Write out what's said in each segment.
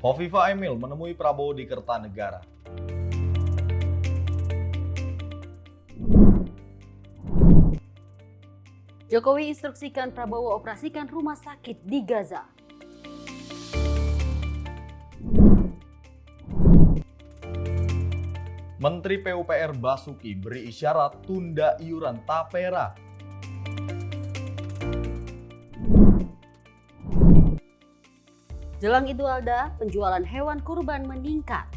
Hovifah Emil menemui Prabowo di Kertanegara. Jokowi instruksikan Prabowo operasikan rumah sakit di Gaza. Menteri PUPR Basuki beri isyarat tunda iuran tapera. Jelang Idul Adha, penjualan hewan kurban meningkat.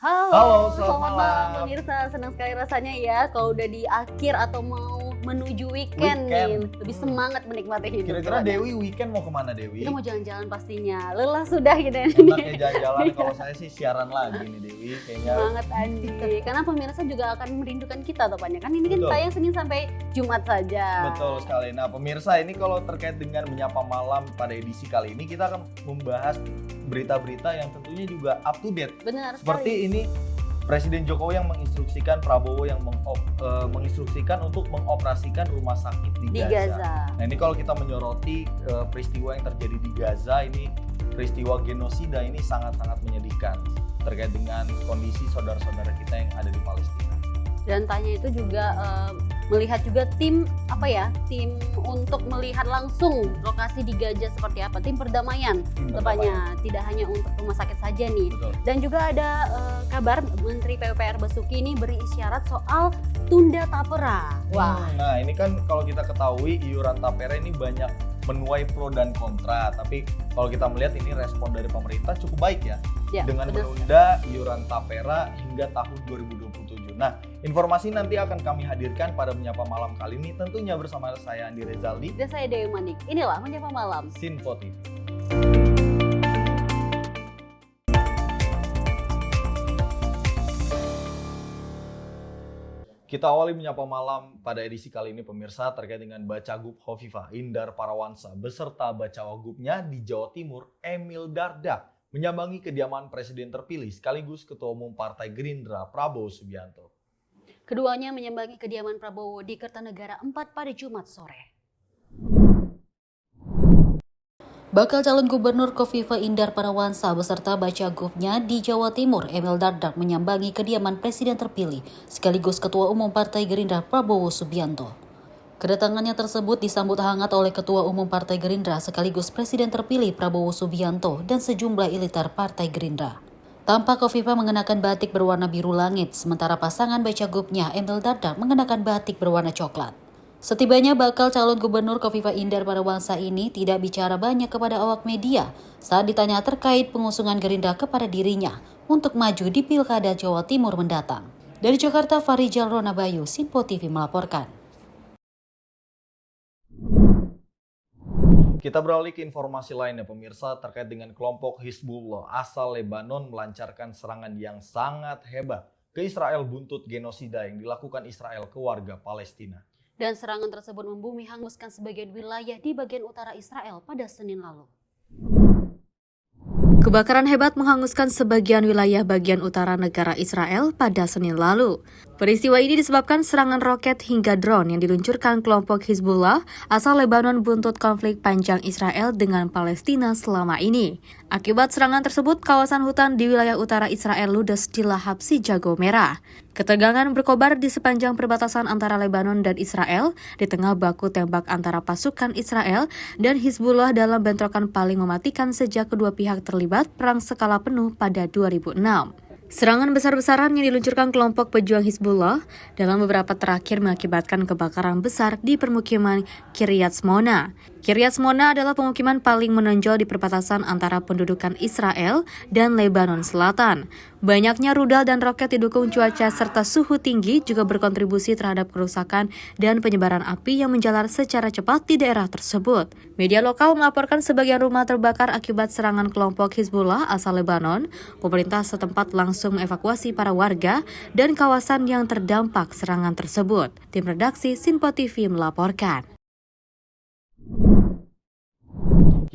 Halo, selamat malam. Pemirsa, senang sekali rasanya ya kalau udah di akhir atau mau menuju weekend nih. Lebih semangat menikmati hidup. Kira-kira Dewi weekend mau kemana Dewi? Kita mau jalan-jalan pastinya. Lelah sudah gitu. Enaknya jalan-jalan, kalau saya sih siaran lagi nih Dewi. Kayaknya Semangat Andi. Karena pemirsa juga akan merindukan kita topanya. Kan ini kan Betul. tayang Senin sampai Jumat saja. betul sekali. Nah pemirsa, ini kalau terkait dengan menyapa malam pada edisi kali ini, kita akan membahas berita-berita yang tentunya juga up to date. Benar Seperti sekali. ini, Presiden Jokowi yang menginstruksikan Prabowo yang menginstruksikan untuk mengoperasikan rumah sakit di Di Gaza. Gaza. Nah ini kalau kita menyoroti peristiwa yang terjadi di Gaza, ini peristiwa genosida ini sangat-sangat menyedihkan terkait dengan kondisi saudara-saudara kita yang ada di Palestina. Dan tanya itu juga melihat juga tim untuk melihat langsung lokasi di Gaza seperti apa, tim perdamaian tepatnya, tidak hanya untuk rumah sakit saja nih. Betul. Dan juga ada kabar Menteri PUPR Basuki ini beri isyarat soal tunda tapera. Wah, Nah ini kan kalau kita ketahui iuran tapera ini banyak menuai pro dan kontra, tapi kalau kita melihat ini respon dari pemerintah cukup baik ya, dengan betul. menunda iuran tapera hingga tahun 2027. Nah, informasi nanti akan kami hadirkan pada Menyapa Malam kali ini, tentunya bersama saya Andi Rezaldi, Dan saya Dewi Manik. Inilah Menyapa Malam. Sinfo TV. Kita awali Menyapa Malam pada edisi kali ini pemirsa terkait dengan Bacagub Hovifah Indar Parawansa beserta Bacawagubnya di Jawa Timur Emil Dardak menyambangi kediaman Presiden terpilih sekaligus Ketua Umum Partai Gerindra Prabowo Subianto. Keduanya menyambangi kediaman Prabowo di Kertanegara 4 pada Jumat sore. Bakal calon gubernur Hovifah Indar Parawansa beserta Bacagubnya di Jawa Timur Emil Dardak menyambangi kediaman Presiden terpilih sekaligus Ketua Umum Partai Gerindra Prabowo Subianto. Kedatangannya tersebut disambut hangat oleh Ketua Umum Partai Gerindra sekaligus Presiden terpilih Prabowo Subianto dan sejumlah eliter Partai Gerindra. Tampak Hovifah mengenakan batik berwarna biru langit, sementara pasangan Bacagubnya Emil Dardak mengenakan batik berwarna coklat. Setibanya bakal calon gubernur Hovifah Indar Parawansa ini tidak bicara banyak kepada awak media saat ditanya terkait pengusungan Gerindra kepada dirinya untuk maju di Pilkada Jawa Timur mendatang. Dari Jakarta, Farijal Ronabayu, Sinpo TV melaporkan. Kita beralih ke informasi lainnya pemirsa terkait dengan kelompok Hizbullah asal Lebanon melancarkan serangan yang sangat hebat ke Israel buntut genosida yang dilakukan Israel ke warga Palestina. Dan serangan tersebut membumi hanguskan sebagian wilayah di bagian utara Israel pada Senin lalu. Kebakaran hebat menghanguskan sebagian wilayah bagian utara negara Israel pada Senin lalu. Peristiwa ini disebabkan serangan roket hingga drone yang diluncurkan kelompok Hizbullah asal Lebanon buntut konflik panjang Israel dengan Palestina selama ini. Akibat serangan tersebut, kawasan hutan di wilayah utara Israel ludes dilahap si jago merah. Ketegangan berkobar di sepanjang perbatasan antara Lebanon dan Israel di tengah baku tembak antara pasukan Israel dan Hizbullah dalam bentrokan paling mematikan sejak kedua pihak terlibat perang skala penuh pada 2006. Serangan besar-besaran yang diluncurkan kelompok pejuang Hizbullah dalam beberapa terakhir mengakibatkan kebakaran besar di permukiman Kiryat Shmona. Kiryat Shmona adalah pemukiman paling menonjol di perbatasan antara pendudukan Israel dan Lebanon Selatan. Banyaknya rudal dan roket didukung cuaca serta suhu tinggi juga berkontribusi terhadap kerusakan dan penyebaran api yang menjalar secara cepat di daerah tersebut. Media lokal melaporkan sebagian rumah terbakar akibat serangan kelompok Hizbullah asal Lebanon. Pemerintah setempat langsung mengevakuasi para warga dan kawasan yang terdampak serangan tersebut. Tim redaksi Sinpo TV melaporkan.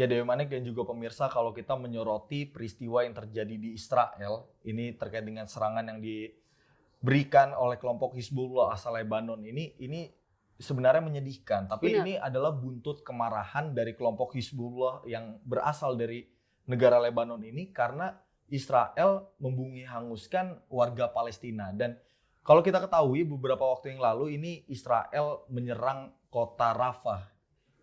Ya Dewi Manik dan juga pemirsa, kalau kita menyoroti peristiwa yang terjadi di Israel, ini terkait dengan serangan yang diberikan oleh kelompok Hizbullah asal Lebanon ini sebenarnya menyedihkan. Tapi Benar. ini adalah buntut kemarahan dari kelompok Hizbullah yang berasal dari negara Lebanon ini karena Israel membumi hanguskan warga Palestina. Dan kalau kita ketahui beberapa waktu yang lalu ini Israel menyerang kota Rafah.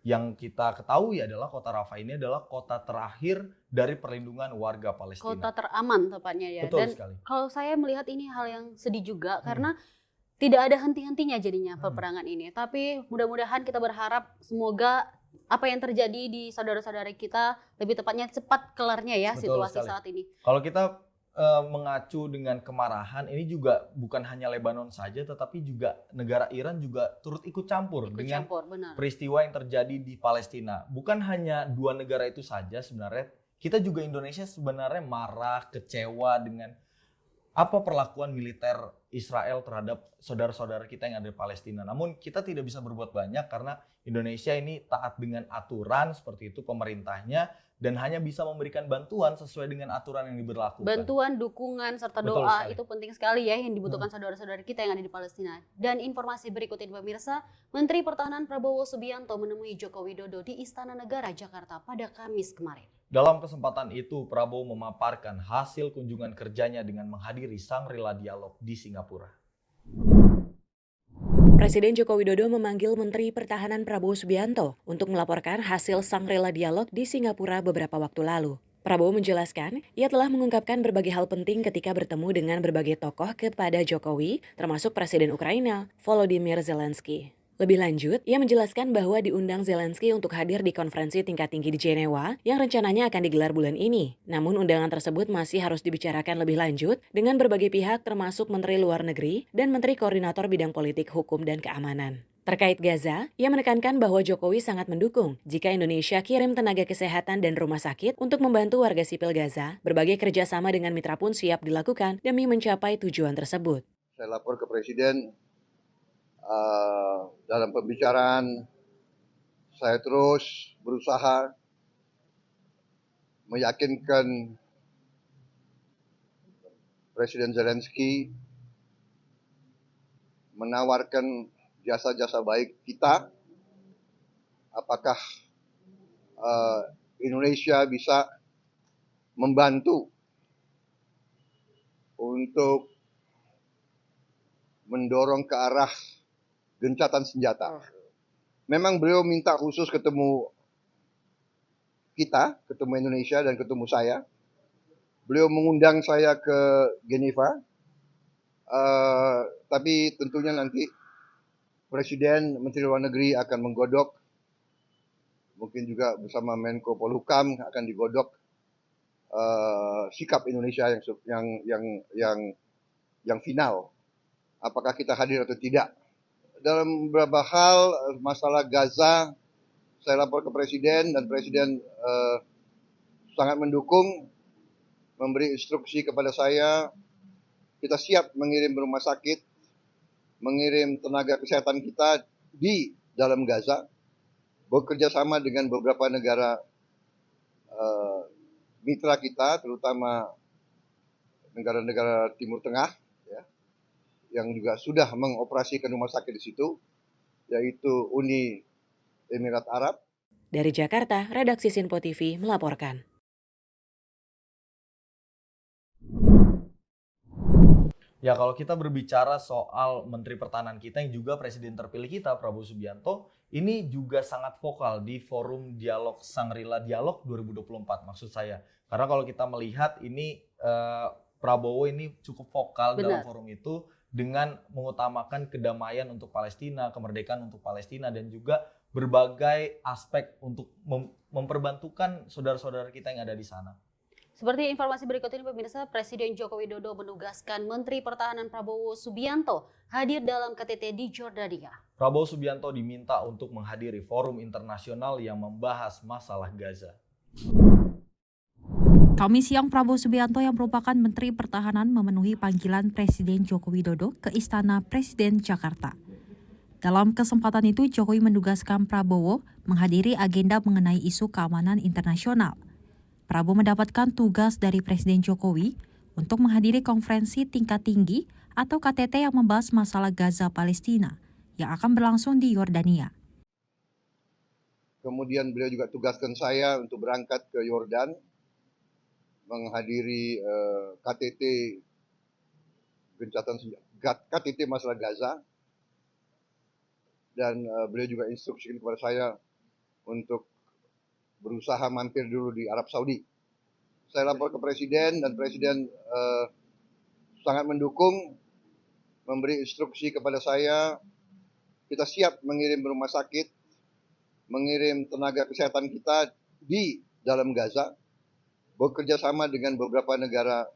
Yang kita ketahui adalah kota Rafah ini adalah kota terakhir dari perlindungan warga Palestina. Kota teraman tepatnya ya. Betul Dan sekali. kalau saya melihat ini hal yang sedih juga karena tidak ada henti-hentinya jadinya peperangan ini. Tapi mudah-mudahan kita berharap semoga apa yang terjadi di saudara-saudara kita lebih tepatnya cepat kelarnya ya. Betul situasi sekali. saat ini. Kalau kita mengacu dengan kemarahan, ini juga bukan hanya Lebanon saja, tetapi juga negara Iran juga turut ikut campur dengan Benar. peristiwa yang terjadi di Palestina. Bukan hanya dua negara itu saja sebenarnya, kita juga Indonesia sebenarnya marah, kecewa dengan apa perlakuan militer Israel terhadap saudara-saudara kita yang ada di Palestina. Namun kita tidak bisa berbuat banyak karena Indonesia ini taat dengan aturan seperti itu pemerintahnya dan hanya bisa memberikan bantuan sesuai dengan aturan yang diberlakukan. Bantuan, dukungan, serta Betul doa sekali. itu penting sekali ya yang dibutuhkan saudara-saudara kita yang ada di Palestina. Dan informasi berikut ini pemirsa, Menteri Pertahanan Prabowo Subianto menemui Joko Widodo di Istana Negara Jakarta pada Kamis kemarin. Dalam kesempatan itu, Prabowo memaparkan hasil kunjungan kerjanya dengan menghadiri Shangri-La Dialog di Singapura. Presiden Joko Widodo memanggil Menteri Pertahanan Prabowo Subianto untuk melaporkan hasil Shangri-La Dialog di Singapura beberapa waktu lalu. Prabowo menjelaskan, ia telah mengungkapkan berbagai hal penting ketika bertemu dengan berbagai tokoh kepada Jokowi, termasuk Presiden Ukraina, Volodymyr Zelensky. Lebih lanjut, ia menjelaskan bahwa diundang Zelensky untuk hadir di konferensi tingkat tinggi di Jenewa yang rencananya akan digelar bulan ini. Namun undangan tersebut masih harus dibicarakan lebih lanjut dengan berbagai pihak termasuk Menteri Luar Negeri dan Menteri Koordinator Bidang Politik, Hukum, dan Keamanan. Terkait Gaza, ia menekankan bahwa Jokowi sangat mendukung jika Indonesia kirim tenaga kesehatan dan rumah sakit untuk membantu warga sipil Gaza. Berbagai kerjasama dengan mitra pun siap dilakukan demi mencapai tujuan tersebut. Saya lapor ke Presiden. Dalam pembicaraan saya terus berusaha meyakinkan Presiden Zelensky menawarkan jasa-jasa baik kita, apakah Indonesia bisa membantu untuk mendorong ke arah gencatan senjata. Memang beliau minta khusus ketemu kita, ketemu Indonesia dan ketemu saya. Beliau mengundang saya ke Geneva, tapi tentunya nanti Presiden, Menteri Luar Negeri akan menggodok, mungkin juga bersama Menko Polhukam akan digodok sikap Indonesia yang final. Apakah kita hadir atau tidak? Dalam beberapa hal masalah Gaza, saya lapor ke Presiden dan Presiden sangat mendukung, memberi instruksi kepada saya. Kita siap mengirim rumah sakit, mengirim tenaga kesehatan kita di dalam Gaza, bekerja sama dengan beberapa negara mitra kita, terutama negara-negara Timur Tengah, yang juga sudah mengoperasikan rumah sakit di situ, yaitu Uni Emirat Arab. Dari Jakarta, redaksi Sinpo TV melaporkan. Ya, kalau kita berbicara soal Menteri Pertahanan kita yang juga Presiden terpilih kita, Prabowo Subianto, ini juga sangat vokal di forum dialog Shangri-La Dialog 2024 maksud saya. Karena kalau kita melihat ini Prabowo ini cukup vokal dalam forum itu dengan mengutamakan kedamaian untuk Palestina, kemerdekaan untuk Palestina, dan juga berbagai aspek untuk memperbantukan saudara-saudara kita yang ada di sana. Seperti informasi berikut ini pemirsa, Presiden Joko Widodo menugaskan Menteri Pertahanan Prabowo Subianto hadir dalam KTT di Jordania. Prabowo Subianto diminta untuk menghadiri forum internasional yang membahas masalah Gaza. Kamis siang, Prabowo Subianto yang merupakan Menteri Pertahanan memenuhi panggilan Presiden Joko Widodo ke Istana Presiden Jakarta. Dalam kesempatan itu, Jokowi menugaskan Prabowo menghadiri agenda mengenai isu keamanan internasional. Prabowo mendapatkan tugas dari Presiden Jokowi untuk menghadiri konferensi tingkat tinggi atau KTT yang membahas masalah Gaza Palestina yang akan berlangsung di Yordania. Kemudian beliau juga tugaskan saya untuk berangkat ke Yordan menghadiri KTT KTT masalah Gaza, dan beliau juga instruksikan kepada saya untuk berusaha mampir dulu di Arab Saudi. Saya lapor ke Presiden dan Presiden sangat mendukung, memberi instruksi kepada saya. Kita siap mengirim rumah sakit, mengirim tenaga kesehatan kita di dalam Gaza, bekerja sama dengan beberapa negara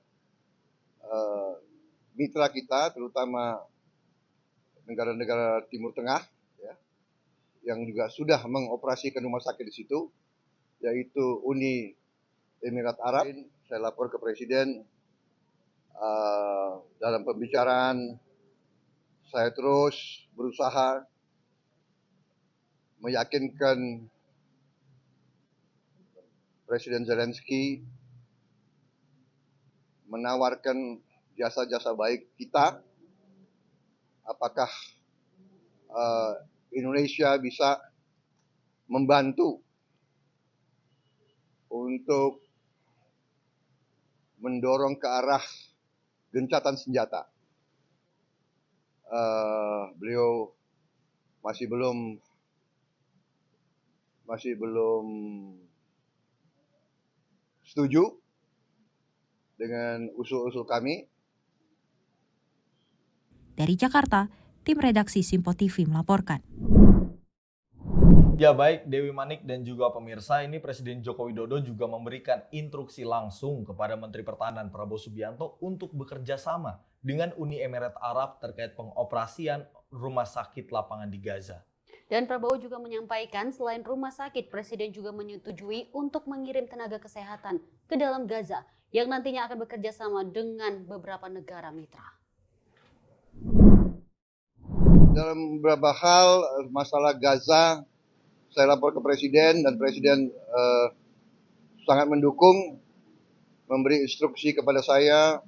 mitra kita, terutama negara-negara Timur Tengah, ya, yang juga sudah mengoperasikan rumah sakit di situ, yaitu Uni Emirat Arab. Saya lapor ke Presiden. Dalam pembicaraan, saya terus berusaha meyakinkan Presiden Zelensky menawarkan jasa-jasa baik kita. Apakah Indonesia bisa membantu untuk mendorong ke arah gencatan senjata. Beliau masih belum setuju dengan usul-usul kami. Dari Jakarta, tim redaksi Simpo TV melaporkan. Ya baik Dewi Manik dan juga pemirsa, ini Presiden Joko Widodo juga memberikan instruksi langsung kepada Menteri Pertahanan Prabowo Subianto untuk bekerja sama dengan Uni Emirat Arab terkait pengoperasian rumah sakit lapangan di Gaza. Dan Prabowo juga menyampaikan selain rumah sakit, Presiden juga menyetujui untuk mengirim tenaga kesehatan ke dalam Gaza yang nantinya akan bekerja sama dengan beberapa negara mitra. Dalam beberapa hal masalah Gaza, saya lapor ke Presiden dan Presiden sangat mendukung, memberi instruksi kepada saya.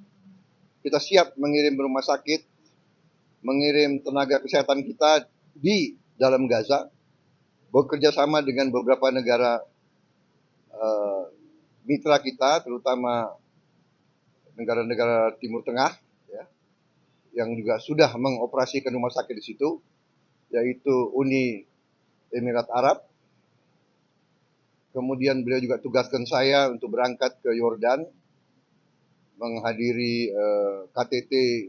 Kita siap mengirim rumah sakit, mengirim tenaga kesehatan kita di dalam Gaza, bekerja sama dengan beberapa negara mitra kita, terutama negara-negara Timur Tengah, ya, yang juga sudah mengoperasikan rumah sakit di situ, yaitu Uni Emirat Arab. Kemudian beliau juga tugaskan saya untuk berangkat ke Yordan menghadiri KTT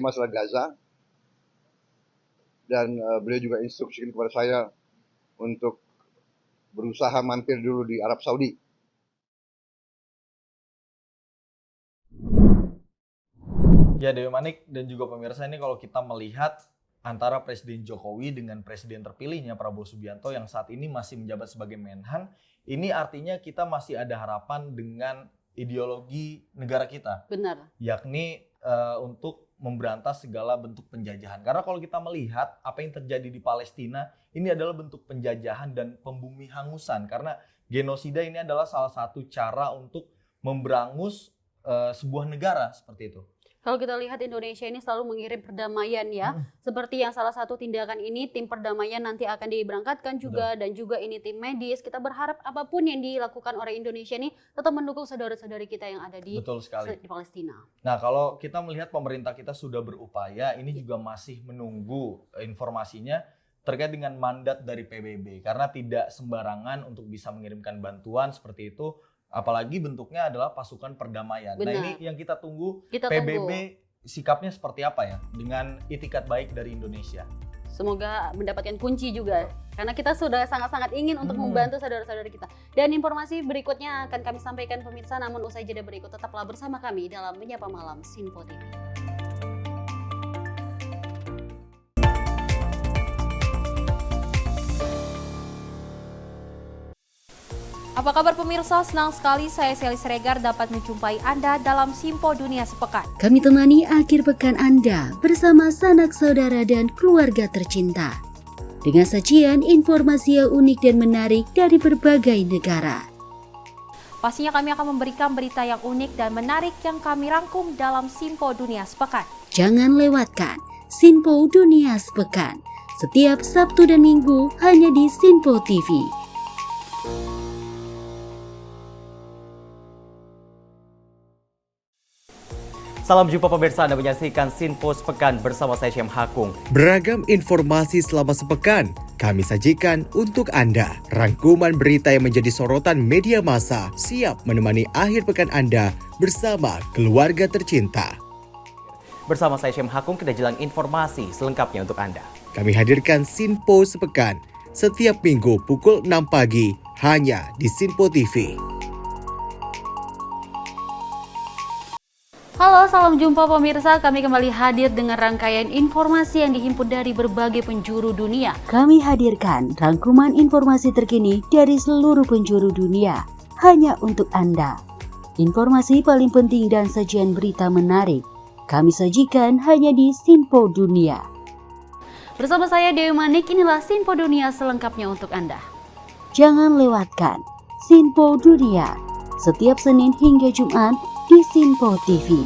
masalah Gaza, dan beliau juga instruksikan kepada saya untuk berusaha mampir dulu di Arab Saudi. Ya Dewi Manik dan juga pemirsa, ini kalau kita melihat antara Presiden Jokowi dengan Presiden terpilihnya Prabowo Subianto yang saat ini masih menjabat sebagai Menhan, ini artinya kita masih ada harapan dengan ideologi negara kita. Benar. Yakni untuk memberantas segala bentuk penjajahan. Karena kalau kita melihat apa yang terjadi di Palestina, ini adalah bentuk penjajahan dan pembumihangusan. Karena genosida ini adalah salah satu cara untuk memberangus sebuah negara seperti itu. Kalau kita lihat Indonesia ini selalu mengirim perdamaian ya. Seperti yang salah satu tindakan ini tim perdamaian nanti akan diberangkatkan juga. Betul. Dan juga ini tim medis. Kita berharap apapun yang dilakukan oleh Indonesia ini tetap mendukung saudara-saudari kita yang ada di Palestina. Nah kalau kita melihat pemerintah kita sudah berupaya, ini juga masih menunggu informasinya terkait dengan mandat dari PBB. Karena tidak sembarangan untuk bisa mengirimkan bantuan seperti itu. Apalagi bentuknya adalah pasukan perdamaian. Benar. Nah ini yang kita tunggu, PBB sikapnya seperti apa ya dengan itikat baik dari Indonesia. Semoga mendapatkan kunci juga. Karena kita sudah sangat-sangat ingin untuk membantu saudara-saudara kita. Dan informasi berikutnya akan kami sampaikan pemirsa, namun usai jeda berikut tetaplah bersama kami dalam Menyapa Malam Simpo TV. Apa kabar pemirsa? Senang sekali saya Sally Siregar dapat menjumpai Anda dalam Simpo Dunia Sepekan. Kami temani akhir pekan Anda bersama sanak saudara dan keluarga tercinta. Dengan sajian informasi yang unik dan menarik dari berbagai negara. Pastinya kami akan memberikan berita yang unik dan menarik yang kami rangkum dalam Simpo Dunia Sepekan. Jangan lewatkan Simpo Dunia Sepekan. Setiap Sabtu dan Minggu hanya di Simpo TV. Salam jumpa pemirsa, Anda menyaksikan Simpo Sepekan bersama saya Syem Hakung. Beragam informasi selama sepekan kami sajikan untuk Anda. Rangkuman berita yang menjadi sorotan media massa siap menemani akhir pekan Anda bersama keluarga tercinta. Bersama saya Syem Hakung, kita jelang informasi selengkapnya untuk Anda. Kami hadirkan Simpo Sepekan setiap minggu pukul 6 pagi hanya di Simpo TV. Halo, salam jumpa pemirsa. Kami kembali hadir dengan rangkaian informasi yang dihimpun dari berbagai penjuru dunia. Kami hadirkan rangkuman informasi terkini dari seluruh penjuru dunia hanya untuk Anda. Informasi paling penting dan sajian berita menarik kami sajikan hanya di Simpo Dunia. Bersama saya Dewi Manik, inilah Simpo Dunia selengkapnya untuk Anda. Jangan lewatkan Simpo Dunia setiap Senin hingga Jumat di Simpo TV.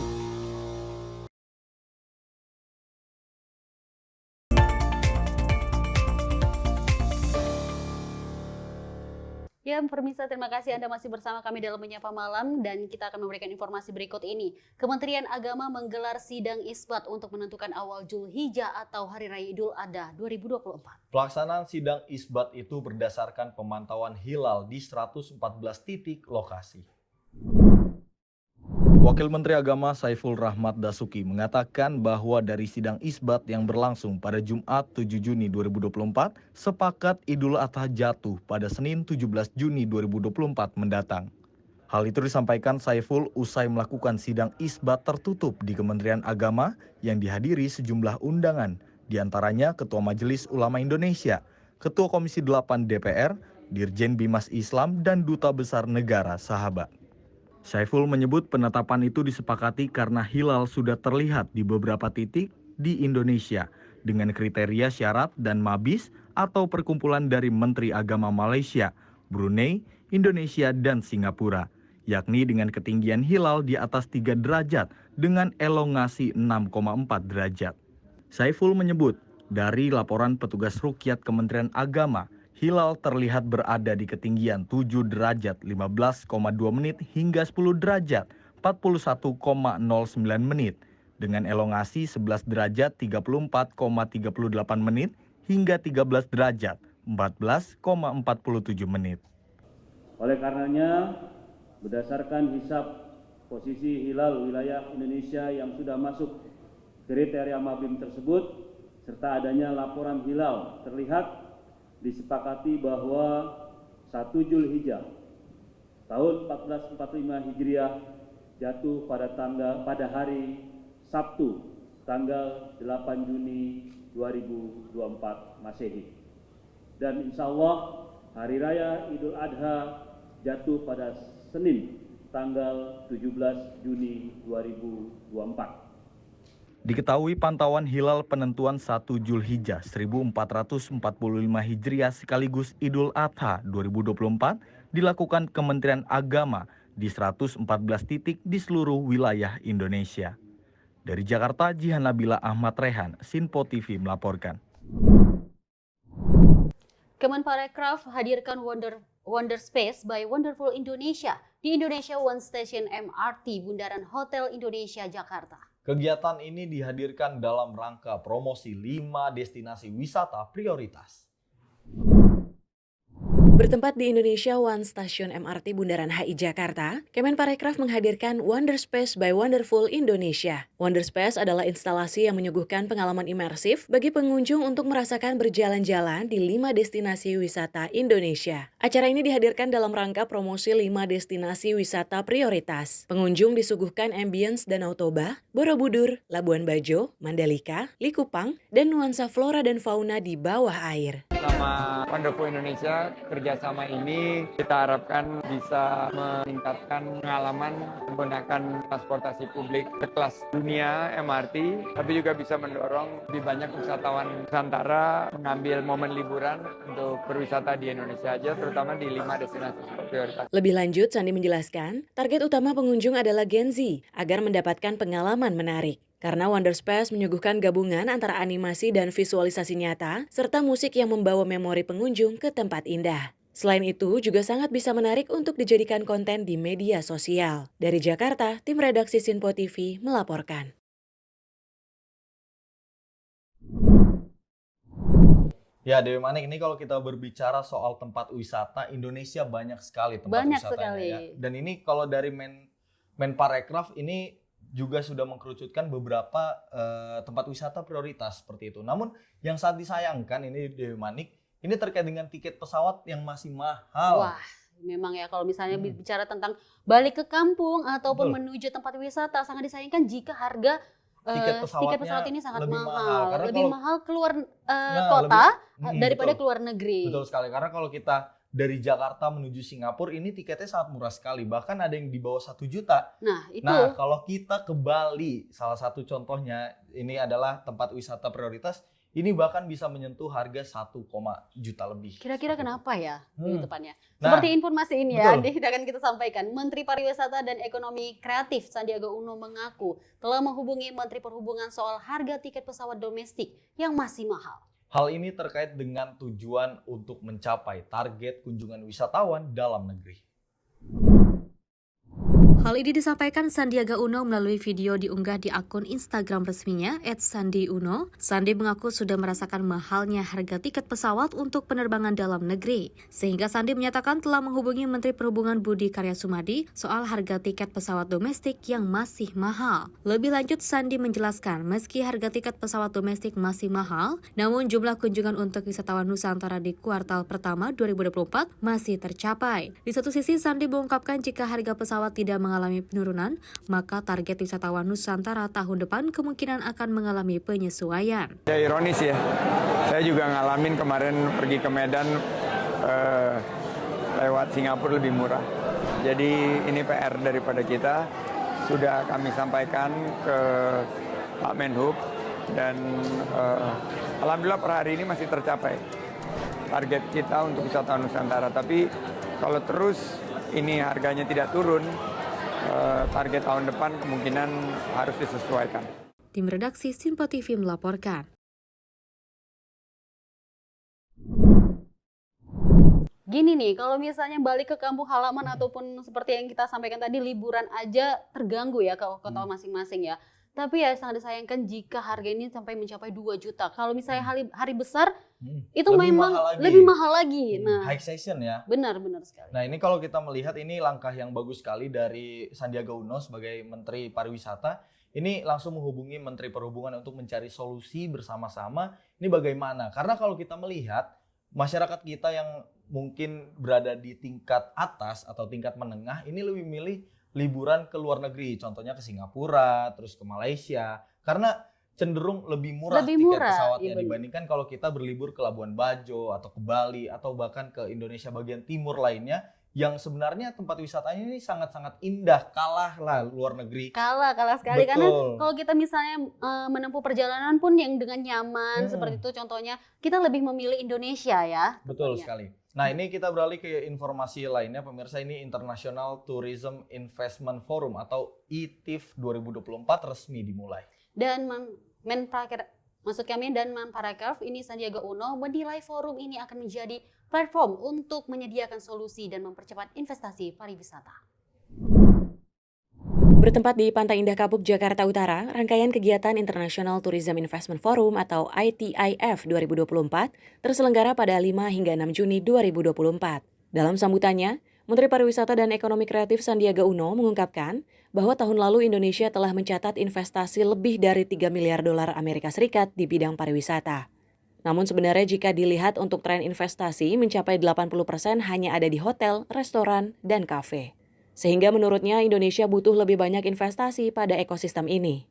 Ya, pemirsa, terima kasih Anda masih bersama kami dalam Menyapa Malam dan kita akan memberikan informasi berikut ini. Kementerian Agama menggelar sidang isbat untuk menentukan awal Zulhijjah atau Hari Raya Idul Adha 2024. Pelaksanaan sidang isbat itu berdasarkan pemantauan hilal di 114 titik lokasi. Wakil Menteri Agama Saiful Rahmat Dasuki mengatakan bahwa dari sidang isbat yang berlangsung pada Jumat 7 Juni 2024, sepakat Idul Adha jatuh pada Senin 17 Juni 2024 mendatang. Hal itu disampaikan Saiful usai melakukan sidang isbat tertutup di Kementerian Agama yang dihadiri sejumlah undangan, diantaranya Ketua Majelis Ulama Indonesia, Ketua Komisi 8 DPR, Dirjen Bimas Islam, dan Duta Besar Negara Sahabat. Saiful menyebut penetapan itu disepakati karena hilal sudah terlihat di beberapa titik di Indonesia dengan kriteria syarat dan mabis atau perkumpulan dari Menteri Agama Malaysia, Brunei, Indonesia, dan Singapura, yakni dengan ketinggian hilal di atas 3 derajat dengan elongasi 6,4 derajat. Saiful menyebut dari laporan petugas rukyat Kementerian Agama, hilal terlihat berada di ketinggian 7 derajat 15,2 menit hingga 10 derajat 41,09 menit dengan elongasi 11 derajat 34,38 menit hingga 13 derajat 14,47 menit. Oleh karenanya, berdasarkan hisab posisi hilal wilayah Indonesia yang sudah masuk kriteria mabim tersebut serta adanya laporan hilal terlihat, disepakati bahwa 1 Zulhijjah tahun 1445 Hijriah jatuh pada hari Sabtu tanggal 8 Juni 2024 Masehi. Dan insya Allah Hari Raya Idul Adha jatuh pada Senin tanggal 17 Juni 2024. Diketahui pantauan hilal penentuan 1 Zulhijjah 1445 Hijriah sekaligus Idul Adha 2024 dilakukan Kementerian Agama di 114 titik di seluruh wilayah Indonesia. Dari Jakarta, Jihan Nabila Ahmad Rehan, Simpo TV melaporkan. Kemenparekraf hadirkan Wonder Space by Wonderful Indonesia di Indonesia One Station MRT Bundaran Hotel Indonesia Jakarta. Kegiatan ini dihadirkan dalam rangka promosi 5 destinasi wisata prioritas. Bertempat di Indonesia One Station MRT Bundaran HI Jakarta, Kemenparekraf menghadirkan Wonder Space by Wonderful Indonesia. Wonder Space adalah instalasi yang menyuguhkan pengalaman imersif bagi pengunjung untuk merasakan berjalan-jalan di 5 destinasi wisata Indonesia. Acara ini dihadirkan dalam rangka promosi 5 destinasi wisata prioritas. Pengunjung disuguhkan ambience Danau Toba, Borobudur, Labuan Bajo, Mandalika, Likupang, dan nuansa flora dan fauna di bawah air. sama Wonderful Indonesia, kerjasama ini kita harapkan bisa meningkatkan pengalaman menggunakan transportasi publik berkelas dunia MRT, tapi juga bisa mendorong lebih banyak wisatawan Nusantara mengambil momen liburan untuk berwisata di Indonesia aja, terutama di 5 destinasi prioritas. Lebih lanjut, Sandi menjelaskan, target utama pengunjung adalah Gen Z agar mendapatkan pengalaman menarik. Karena Wonderspace menyuguhkan gabungan antara animasi dan visualisasi nyata, serta musik yang membawa memori pengunjung ke tempat indah. Selain itu, juga sangat bisa menarik untuk dijadikan konten di media sosial. Dari Jakarta, tim redaksi Sinpo TV melaporkan. Ya, Dewi Manik, ini kalau kita berbicara soal tempat wisata, Indonesia banyak sekali tempat Banyak wisatanya sekali. ya. Dan ini kalau dari Menparekraf ini juga sudah mengkerucutkan beberapa tempat wisata prioritas seperti itu. Namun yang sangat disayangkan ini Dewi Manik, ini terkait dengan tiket pesawat yang masih mahal. Wah, memang ya kalau misalnya bicara tentang balik ke kampung ataupun Betul. menuju tempat wisata, sangat disayangkan jika harga Tiket pesawat ini sangat lebih mahal. Karena Lebih kalau- mahal keluar Nah, kota lebih- daripada betul. keluar negeri. Betul sekali, karena kalau kita dari Jakarta menuju Singapura ini tiketnya sangat murah sekali, bahkan ada yang di bawah 1 juta. Nah, itu Nah, kalau kita ke Bali, salah satu contohnya ini adalah tempat wisata prioritas, ini bahkan bisa menyentuh harga 1, juta lebih. kira-kira kenapa ya di Hmm. depannya? Nah, Seperti informasi ini ya, betul. akan kita sampaikan. Menteri Pariwisata dan Ekonomi Kreatif Sandiaga Uno mengaku telah menghubungi Menteri Perhubungan soal harga tiket pesawat domestik yang masih mahal. Hal ini terkait dengan tujuan untuk mencapai target kunjungan wisatawan dalam negeri. Hal ini disampaikan Sandiaga Uno melalui video diunggah di akun Instagram resminya @sandiuno. Sandi mengaku sudah merasakan mahalnya harga tiket pesawat untuk penerbangan dalam negeri. Sehingga Sandi menyatakan telah menghubungi Menteri Perhubungan Budi Karya Sumadi soal harga tiket pesawat domestik yang masih mahal. Lebih lanjut, Sandi menjelaskan meski harga tiket pesawat domestik masih mahal, namun jumlah kunjungan untuk wisatawan Nusantara di kuartal pertama 2024 masih tercapai. Di satu sisi, Sandi mengungkapkan jika harga pesawat tidak mengalami penurunan, maka target wisatawan Nusantara tahun depan kemungkinan akan mengalami penyesuaian. Ya ironis ya, saya juga ngalamin kemarin pergi ke Medan lewat Singapura lebih murah. Jadi ini PR daripada kita, sudah kami sampaikan ke Pak Menhub dan alhamdulillah per hari ini masih tercapai target kita untuk wisatawan Nusantara. Tapi kalau terus ini harganya tidak turun, target tahun depan kemungkinan harus disesuaikan. Tim redaksi Sinpo TV melaporkan. Gini nih, kalau misalnya balik ke kampung halaman ataupun seperti yang kita sampaikan tadi, liburan aja terganggu ya ke kota masing-masing ya. Tapi ya sangat disayangkan jika harga ini sampai mencapai 2 juta. Kalau misalnya hari besar, itu Lebih memang mahal lagi. lebih mahal lagi. Nah, High season ya. benar-benar sekali. Nah, ini kalau kita melihat ini langkah yang bagus sekali dari Sandiaga Uno sebagai Menteri Pariwisata. Ini langsung menghubungi Menteri Perhubungan untuk mencari solusi bersama-sama. Ini bagaimana? Karena kalau kita melihat masyarakat kita yang mungkin berada di tingkat atas atau tingkat menengah, ini lebih milih liburan ke luar negeri. Contohnya ke Singapura, terus ke Malaysia. Karena cenderung lebih murah Lebih tiket murah, pesawatnya iya benar. dibandingkan kalau kita berlibur ke Labuan Bajo atau ke Bali atau bahkan ke Indonesia bagian timur lainnya yang sebenarnya tempat wisatanya ini sangat-sangat indah, kalah lah luar negeri. Kalah sekali. Betul. Karena kalau kita misalnya menempuh perjalanan pun yang dengan nyaman seperti itu, contohnya kita lebih memilih Indonesia ya. Betul tentunya. sekali. Nah, ini kita beralih ke informasi lainnya pemirsa. Ini International Tourism Investment Forum atau ITIF 2024 resmi dimulai. Dan Menparekraf ini Sandiaga Uno menilai forum ini akan menjadi platform untuk menyediakan solusi dan mempercepat investasi pariwisata. Bertempat di Pantai Indah Kapuk, Jakarta Utara, rangkaian kegiatan International Tourism Investment Forum atau ITIF 2024 terselenggara pada 5 hingga 6 Juni 2024. Dalam sambutannya, Menteri Pariwisata dan Ekonomi Kreatif Sandiaga Uno mengungkapkan bahwa tahun lalu Indonesia telah mencatat investasi lebih dari 3 miliar dolar Amerika Serikat di bidang pariwisata. Namun sebenarnya jika dilihat untuk tren investasi mencapai 80% hanya ada di hotel, restoran, dan kafe. Sehingga menurutnya Indonesia butuh lebih banyak investasi pada ekosistem ini.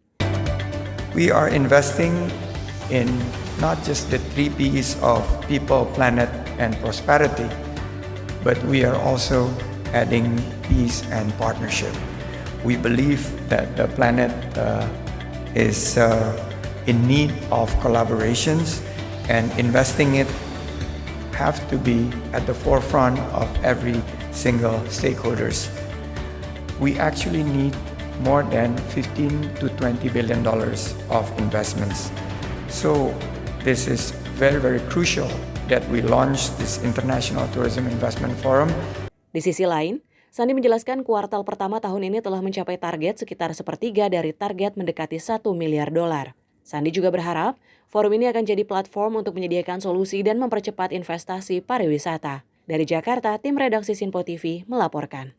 We are investing in not just the 3 P's of people, planet, and prosperity, but we are also adding peace and partnership. We believe that the planet is in need of collaborations, and investing it have to be at the forefront of every single stakeholders. We actually need more than $15 to $20 billion of investments. So this is very, very crucial that we launch this International Tourism Investment Forum. Di sisi lain, Sandi menjelaskan kuartal pertama tahun ini telah mencapai target sekitar sepertiga dari target mendekati $1 miliar. Sandi juga berharap forum ini akan jadi platform untuk menyediakan solusi dan mempercepat investasi pariwisata. Dari Jakarta, tim redaksi Sinpo TV melaporkan.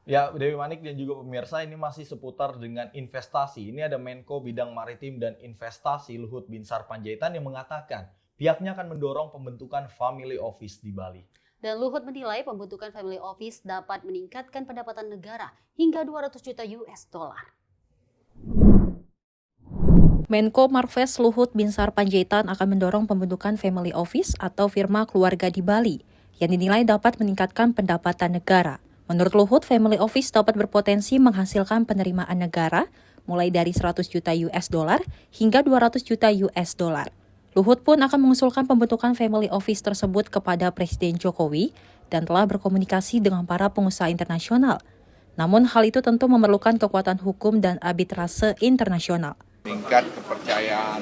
Ya, Dewi Manik dan juga pemirsa, ini masih seputar dengan investasi. Ini ada Menko Bidang Maritim dan Investasi Luhut Binsar Panjaitan yang mengatakan pihaknya akan mendorong pembentukan family office di Bali. Dan Luhut menilai pembentukan family office dapat meningkatkan pendapatan negara hingga 200 juta US dollar. Menko Marves Luhut Binsar Panjaitan akan mendorong pembentukan family office atau firma keluarga di Bali yang dinilai dapat meningkatkan pendapatan negara. Menurut Luhut, family office dapat berpotensi menghasilkan penerimaan negara mulai dari 100 juta US dollar hingga 200 juta US dollar. Luhut pun akan mengusulkan pembentukan family office tersebut kepada Presiden Jokowi dan telah berkomunikasi dengan para pengusaha internasional. Namun hal itu tentu memerlukan kekuatan hukum dan arbitrase internasional. Tingkat kepercayaan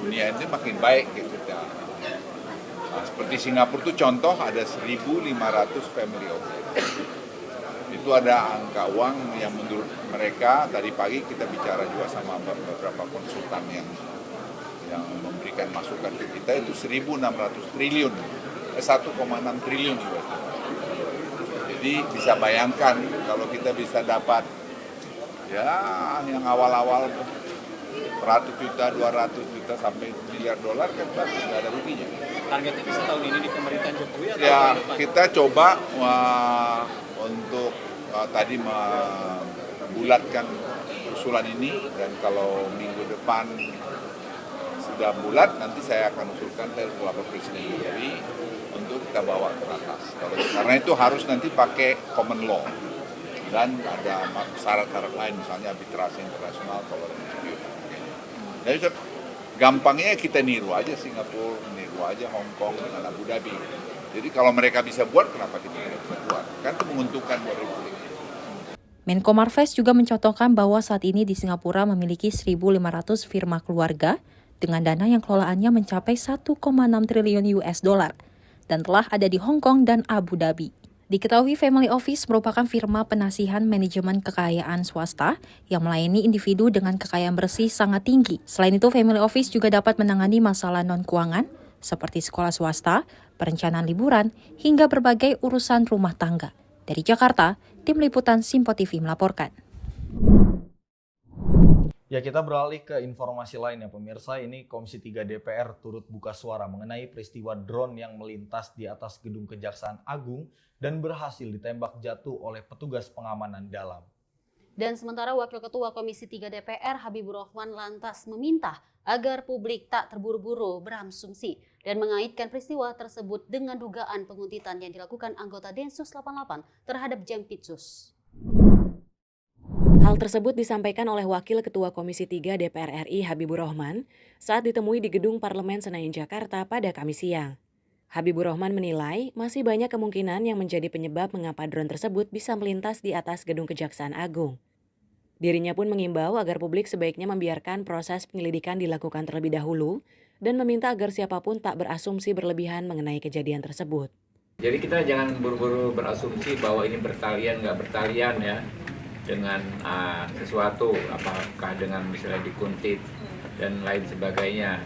dunia ini makin baik gitu. Seperti Singapura itu contoh ada 1.500 family office. Itu ada angka uang yang menurut mereka, tadi pagi kita bicara juga sama beberapa konsultan yang memberikan masukan ke kita, itu 1.600 triliun, 1,6 triliun US. Jadi bisa bayangkan kalau kita bisa dapat ya yang awal-awal 100 juta, 200 juta sampai miliar dolar kan bagus, nggak ada ruginya. Targetnya bisa tahun ini di pemerintahan Jokowi atau ya kita coba untuk tadi membulatkan usulan ini, dan kalau minggu depan sudah bulat nanti saya akan usulkan ke Bapak Presiden Jokowi untuk kita bawa ke atas. Karena itu harus nanti pakai common law dan ada syarat-syarat lain, misalnya arbitrase internasional kalau jadi gampangnya kita niru aja Singapura, niru aja Hong Kong dengan Abu Dhabi. Jadi kalau mereka bisa buat, kenapa kita tidak bisa buat? Kan itu menguntungkan buat Republik. Menko Marves juga mencontohkan bahwa saat ini di Singapura memiliki 1.500 firma keluarga dengan dana yang kelolaannya mencapai 1,6 triliun US dollar dan telah ada di Hong Kong dan Abu Dhabi. Diketahui family office merupakan firma penasihan manajemen kekayaan swasta yang melayani individu dengan kekayaan bersih sangat tinggi. Selain itu, family office juga dapat menangani masalah non-keuangan seperti sekolah swasta, perencanaan liburan, hingga berbagai urusan rumah tangga. Dari Jakarta, tim liputan Sinpo TV melaporkan. Ya, kita beralih ke informasi lain ya pemirsa. Ini Komisi 3 DPR turut buka suara mengenai peristiwa drone yang melintas di atas gedung Kejaksaan Agung dan berhasil ditembak jatuh oleh petugas pengamanan dalam. Dan sementara Wakil Ketua Komisi 3 DPR Habibur Rahman lantas meminta agar publik tak terburu-buru berasumsi dan mengaitkan peristiwa tersebut dengan dugaan penguntitan yang dilakukan anggota Densus 88 terhadap Jampitsus. Hal tersebut disampaikan oleh Wakil Ketua Komisi 3 DPR RI Habibur Rahman saat ditemui di Gedung Parlemen Senayan Jakarta pada Kamis siang. Habibur Rahman menilai masih banyak kemungkinan yang menjadi penyebab mengapa drone tersebut bisa melintas di atas Gedung Kejaksaan Agung. Dirinya pun mengimbau agar publik sebaiknya membiarkan proses penyelidikan dilakukan terlebih dahulu dan meminta agar siapapun tak berasumsi berlebihan mengenai kejadian tersebut. Jadi kita jangan buru-buru berasumsi bahwa ini bertalian nggak bertalian ya dengan sesuatu, apakah dengan misalnya dikuntit dan lain sebagainya.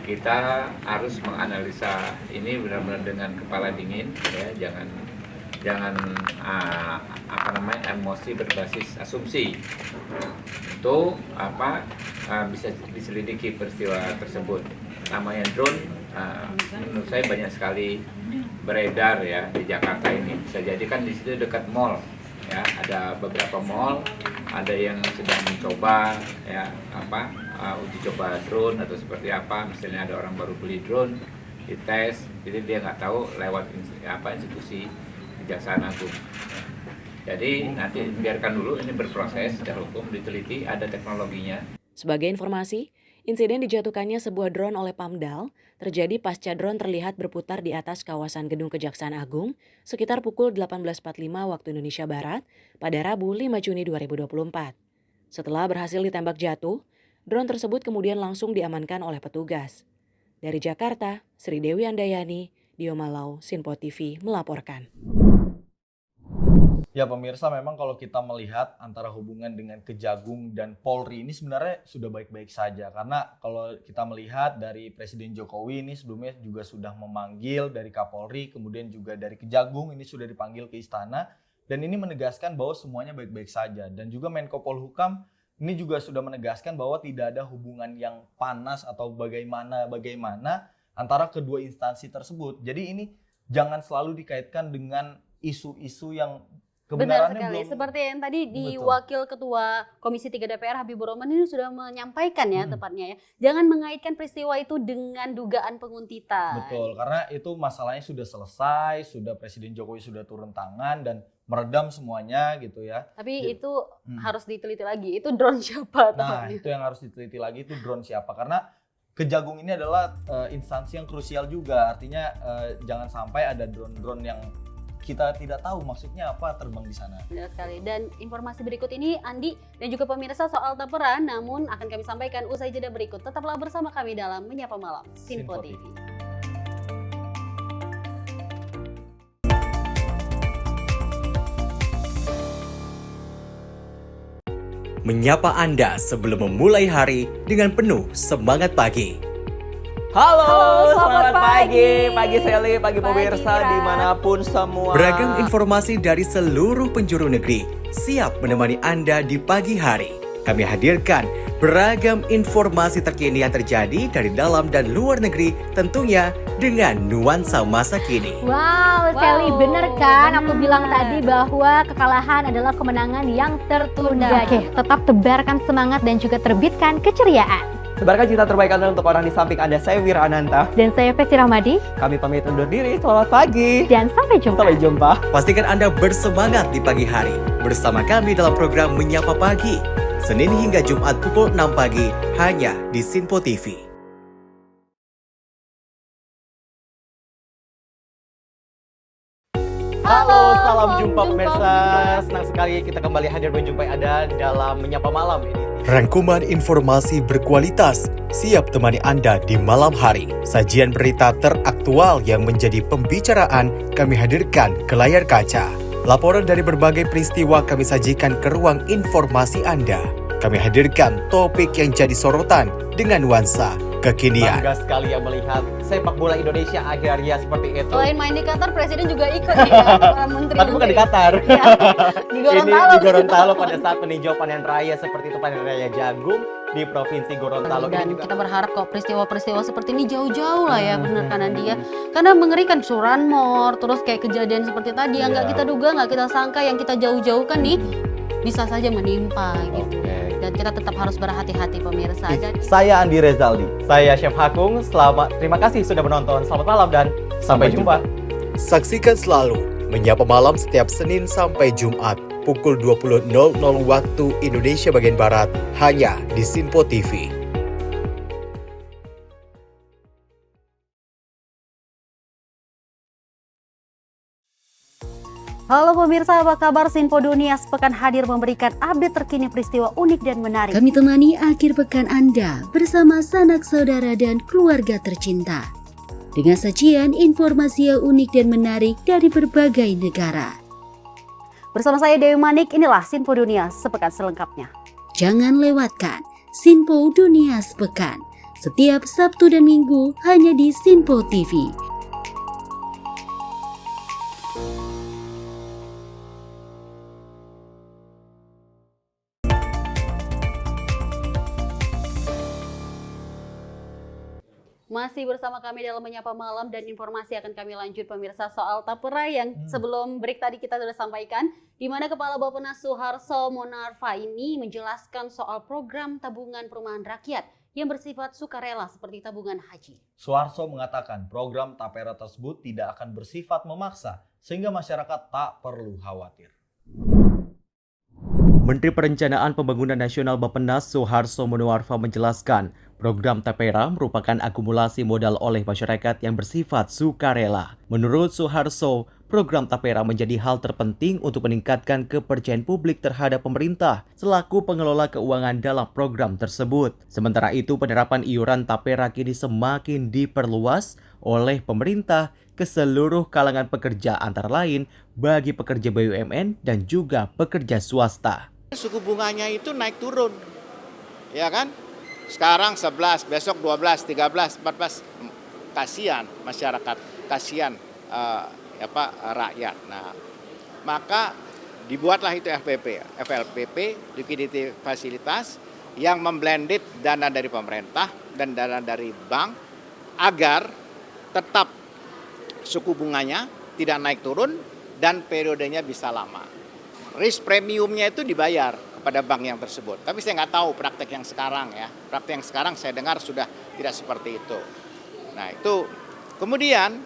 Kita harus menganalisa ini benar-benar dengan kepala dingin ya, jangan emosi berbasis asumsi. Itu bisa diselidiki peristiwa tersebut. Namanya drone menurut saya banyak sekali beredar ya di Jakarta ini. Bisa jadi kan di situ dekat mall ya, ada beberapa mall ada yang sedang mencoba ya uji coba drone atau seperti apa, misalnya ada orang baru beli drone dites, jadi dia nggak tahu lewat institusi Kejaksaan Agung. Jadi nanti biarkan dulu ini berproses secara hukum, diteliti, ada teknologinya. Sebagai informasi, insiden dijatuhkannya sebuah drone oleh Pamdal terjadi pasca drone terlihat berputar di atas kawasan gedung Kejaksaan Agung sekitar pukul 18.45 waktu Indonesia Barat pada Rabu 5 Juni 2024. Setelah berhasil ditembak jatuh, drone tersebut kemudian langsung diamankan oleh petugas. Dari Jakarta, Sri Dewi Andayani, Dio Malau, Sinpo TV melaporkan. Ya pemirsa, memang kalau kita melihat antara hubungan dengan Kejagung dan Polri ini sebenarnya sudah baik-baik saja. Karena kalau kita melihat dari Presiden Jokowi ini sebelumnya juga sudah memanggil dari Kapolri, kemudian juga dari Kejagung ini sudah dipanggil ke istana. Dan ini menegaskan bahwa semuanya baik-baik saja. Dan juga Menko Polhukam ini juga sudah menegaskan bahwa tidak ada hubungan yang panas atau bagaimana antara kedua instansi tersebut. Jadi ini jangan selalu dikaitkan dengan isu-isu yang benar sekali, seperti yang tadi di Wakil Ketua Komisi 3 DPR Habibur Rahman ini sudah menyampaikan ya tepatnya ya. Jangan mengaitkan peristiwa itu dengan dugaan penguntitan. Betul, karena itu masalahnya sudah selesai, sudah Presiden Jokowi sudah turun tangan dan meredam semuanya gitu ya. Tapi itu harus diteliti lagi, itu drone siapa tepatnya? Nah, itu yang harus diteliti lagi, itu drone siapa, karena Kejagung ini adalah instansi yang krusial juga. Artinya jangan sampai ada drone-drone yang kita tidak tahu maksudnya apa terbang di sana. Benar sekali. Dan informasi berikut ini Andi dan juga pemirsa soal tapera, namun akan kami sampaikan usai jeda berikut. Tetaplah bersama kami dalam Menyapa Malam Sinpo TV. Menyapa Anda sebelum memulai hari dengan penuh semangat pagi. Halo, selamat pagi Sally, pagi pemirsa dimanapun semua. Beragam informasi dari seluruh penjuru negeri siap menemani Anda di pagi hari. Kami hadirkan beragam informasi terkini yang terjadi dari dalam dan luar negeri, tentunya dengan nuansa masa kini. Wow, Sally, bener kan? Aku bilang tadi bahwa kekalahan adalah kemenangan yang tertunda. Oke, tetap tebarkan semangat dan juga terbitkan keceriaan. Sebarkan cerita terbaik Anda untuk orang di samping Anda. Saya Wira Ananta. Dan saya Festi Rahmadi. Kami pamit undur diri. Selamat pagi. Dan sampai jumpa. Sampai jumpa. Pastikan Anda bersemangat di pagi hari bersama kami dalam program Menyapa Pagi. Senin hingga Jumat pukul 6 pagi hanya di Sinpo TV. Halo, salam jumpa pemirsa. Senang sekali kita kembali hadir menjumpai Anda dalam Menyapa Malam ini. Rangkuman informasi berkualitas siap temani Anda di malam hari. Sajian berita teraktual yang menjadi pembicaraan kami hadirkan ke layar kaca. Laporan dari berbagai peristiwa kami sajikan ke ruang informasi Anda. Kami hadirkan topik yang jadi sorotan dengan nuansa kekinian. Bangga sekali yang melihat sepak bola Indonesia akhirnya seperti itu. Selain main di Qatar, Presiden juga ikut ya, para menteri. Tapi bukan di Qatar. Ya, di Gorontalo. Ini di Gorontalo pada saat meninjau panen raya seperti itu, panen raya jagung di Provinsi Gorontalo. Dan kita berharap kok peristiwa-peristiwa seperti ini jauh-jauh lah ya, benar kan Andi ya. Karena mengerikan curanmor, terus kayak kejadian seperti tadi yang nggak kita duga, nggak kita sangka, yang kita jauh-jauhkan nih bisa saja menimpa gitu. Dan kita tetap harus berhati-hati pemirsa. Saya Andi Rezaldi. Saya Chef Hakung. Terima kasih sudah menonton. Selamat malam dan sampai jumpa. Saksikan selalu Menyapa Malam setiap Senin sampai Jumat pukul 20.00 waktu Indonesia bagian Barat hanya di Sinpo TV. Halo pemirsa, apa kabar? Sinpo Dunia sepekan hadir memberikan update terkini peristiwa unik dan menarik. Kami temani akhir pekan Anda bersama sanak saudara dan keluarga tercinta. Dengan sajian informasi yang unik dan menarik dari berbagai negara. Bersama saya Dewi Manik, inilah Sinpo Dunia sepekan selengkapnya. Jangan lewatkan Sinpo Dunia sepekan. Setiap Sabtu dan Minggu hanya di Sinpo TV. Masih bersama kami dalam Menyapa Malam dan informasi akan kami lanjut pemirsa soal tapera yang sebelum break tadi kita sudah sampaikan, di mana Kepala Bappenas Suharso Monarva ini menjelaskan soal program tabungan perumahan rakyat yang bersifat sukarela seperti tabungan haji. Suharso mengatakan program tapera tersebut tidak akan bersifat memaksa sehingga masyarakat tak perlu khawatir. Menteri Perencanaan Pembangunan Nasional Bappenas Suharso Monarva menjelaskan, program tapera merupakan akumulasi modal oleh masyarakat yang bersifat sukarela. Menurut Suharso, program tapera menjadi hal terpenting untuk meningkatkan kepercayaan publik terhadap pemerintah selaku pengelola keuangan dalam program tersebut. Sementara itu, penerapan iuran tapera kini semakin diperluas oleh pemerintah ke seluruh kalangan pekerja, antara lain bagi pekerja BUMN dan juga pekerja swasta. Suku bunganya itu naik turun, ya kan? Sekarang 11, besok 12, 13, 14. Kasihan masyarakat, kasihan rakyat. Nah, maka dibuatlah itu FLPP, liquidity facilitas, yang memblended dana dari pemerintah dan dana dari bank agar tetap suku bunganya tidak naik turun dan periodenya bisa lama. Risk premiumnya itu dibayar kepada bank yang tersebut. Tapi saya nggak tahu praktek yang sekarang ya. Praktek yang sekarang saya dengar sudah tidak seperti itu. Nah itu kemudian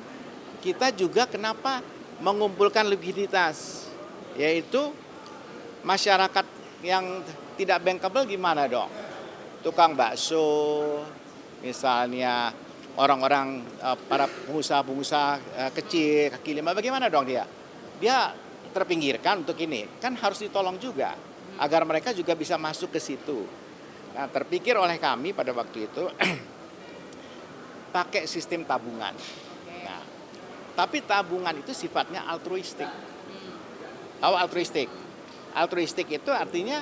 kita juga kenapa mengumpulkan likuiditas, yaitu masyarakat yang tidak bankable gimana dong? Tukang bakso, misalnya orang-orang para pengusaha-pengusaha kecil, kaki lima, bagaimana dong dia? Dia terpinggirkan untuk ini, kan harus ditolong juga agar mereka juga bisa masuk ke situ. Nah, terpikir oleh kami pada waktu itu pakai sistem tabungan. Nah, tapi tabungan itu sifatnya altruistik. Tahu altruistik? Altruistik itu artinya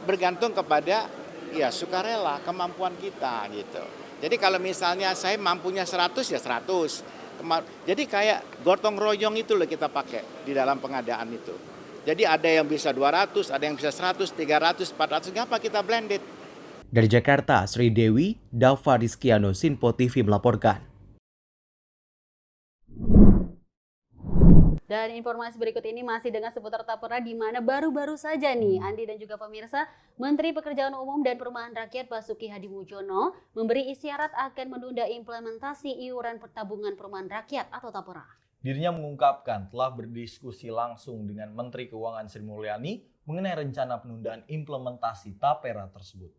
bergantung kepada ya sukarela, kemampuan kita gitu. Jadi kalau misalnya saya mampunya 100 ya 100. Jadi kayak gotong royong itu loh kita pakai di dalam pengadaan itu. Jadi ada yang bisa 200, ada yang bisa 100, 300, 400, ngapa kita blended. Dari Jakarta, Sri Dewi, Dava Rizkiano, Sinpo TV melaporkan. Dan informasi berikut ini masih dengan seputar tapera, di mana baru-baru saja nih Andi dan juga pemirsa, Menteri Pekerjaan Umum dan Perumahan Rakyat Basuki Hadimulyono memberi isyarat akan menunda implementasi iuran tabungan perumahan rakyat atau tapera. Dirinya mengungkapkan telah berdiskusi langsung dengan Menteri Keuangan Sri Mulyani mengenai rencana penundaan implementasi tapera tersebut.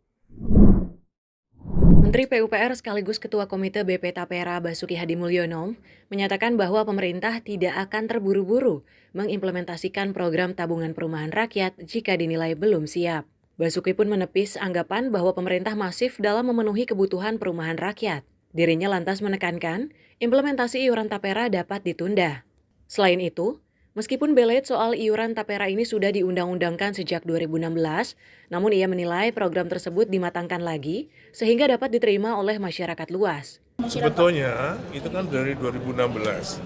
Menteri PUPR sekaligus Ketua Komite BP Tapera Basuki Hadimulyono menyatakan bahwa pemerintah tidak akan terburu-buru mengimplementasikan program tabungan perumahan rakyat jika dinilai belum siap. Basuki pun menepis anggapan bahwa pemerintah masif dalam memenuhi kebutuhan perumahan rakyat. Dirinya lantas menekankan implementasi iuran tapera dapat ditunda. Selain itu, meskipun belet soal iuran tapera ini sudah diundang-undangkan sejak 2016, namun ia menilai program tersebut dimatangkan lagi sehingga dapat diterima oleh masyarakat luas. Sebetulnya itu kan dari 2016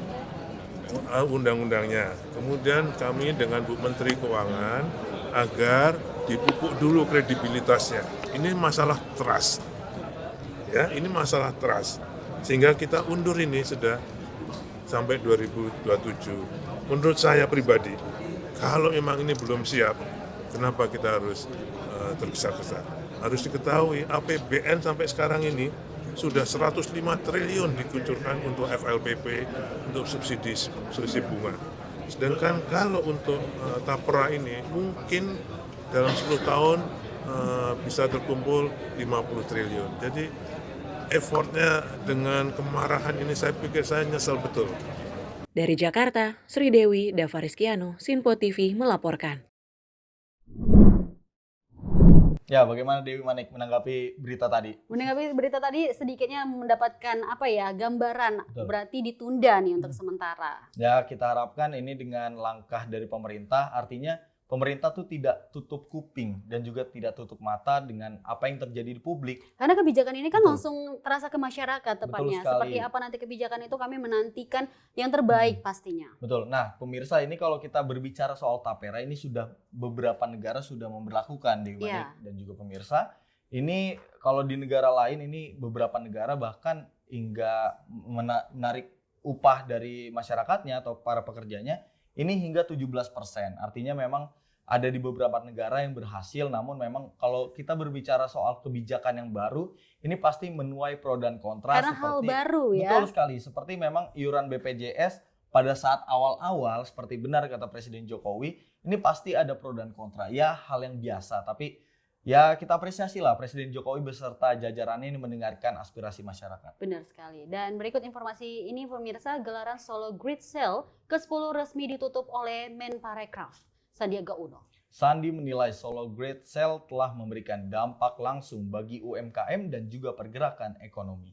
undang-undangnya. Kemudian kami dengan Bu Menteri Keuangan agar dipupuk dulu kredibilitasnya. Ini masalah trust. Ya, ini masalah trust. Sehingga kita undur ini sudah sampai 2027. Menurut saya pribadi, kalau memang ini belum siap, kenapa kita harus tergesa-gesa? Harus diketahui APBN sampai sekarang ini sudah 105 triliun dikucurkan untuk FLPP, untuk subsidi bunga. Sedangkan kalau untuk tapera ini mungkin dalam 10 tahun bisa terkumpul 50 triliun. Jadi effortnya dengan kemarahan ini saya pikir saya nyesal betul. Dari Jakarta, Sri Dewi, Dava Rizkiano, Sinpo TV melaporkan. Ya, bagaimana Dewi Manik menanggapi berita tadi? Menanggapi berita tadi sedikitnya mendapatkan gambaran. Betul. Berarti ditunda nih untuk sementara. Ya, kita harapkan ini dengan langkah dari pemerintah, artinya pemerintah tuh tidak tutup kuping dan juga tidak tutup mata dengan apa yang terjadi di publik. Karena kebijakan ini kan Betul. langsung terasa ke masyarakat tepatnya. Betul sekali. Seperti apa nanti kebijakan itu kami menantikan yang terbaik pastinya. Betul. Nah, pemirsa, ini kalau kita berbicara soal tapera, ini sudah beberapa negara sudah memberlakukan di dan juga pemirsa. Ini kalau di negara lain ini beberapa negara bahkan hingga menarik upah dari masyarakatnya atau para pekerjanya ini hingga 17%. Artinya memang ada di beberapa negara yang berhasil, namun memang kalau kita berbicara soal kebijakan yang baru, ini pasti menuai pro dan kontra. Karena hal baru ya. Betul sekali, seperti memang iuran BPJS pada saat awal-awal, seperti benar kata Presiden Jokowi, ini pasti ada pro dan kontra. Ya hal yang biasa, tapi ya kita apresiasi lah Presiden Jokowi beserta jajarannya ini mendengarkan aspirasi masyarakat. Benar sekali. Dan berikut informasi ini pemirsa, gelaran Solo Great Sale ke-10 resmi ditutup oleh Menparekraf Sandiaga Uno. Sandi menilai Solo Great Sale telah memberikan dampak langsung bagi UMKM dan juga pergerakan ekonomi.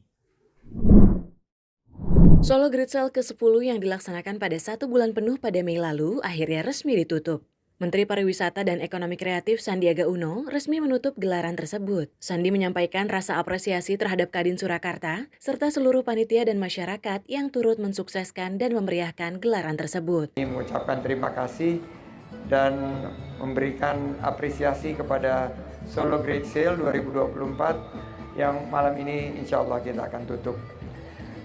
Solo Great Sale ke-10 yang dilaksanakan pada 1 bulan penuh pada Mei lalu akhirnya resmi ditutup. Menteri Pariwisata dan Ekonomi Kreatif Sandiaga Uno resmi menutup gelaran tersebut. Sandi menyampaikan rasa apresiasi terhadap Kadin Surakarta serta seluruh panitia dan masyarakat yang turut mensukseskan dan memeriahkan gelaran tersebut. Mengucapkan terima kasih dan memberikan apresiasi kepada Solo Great Sale 2024 yang malam ini insya Allah kita akan tutup.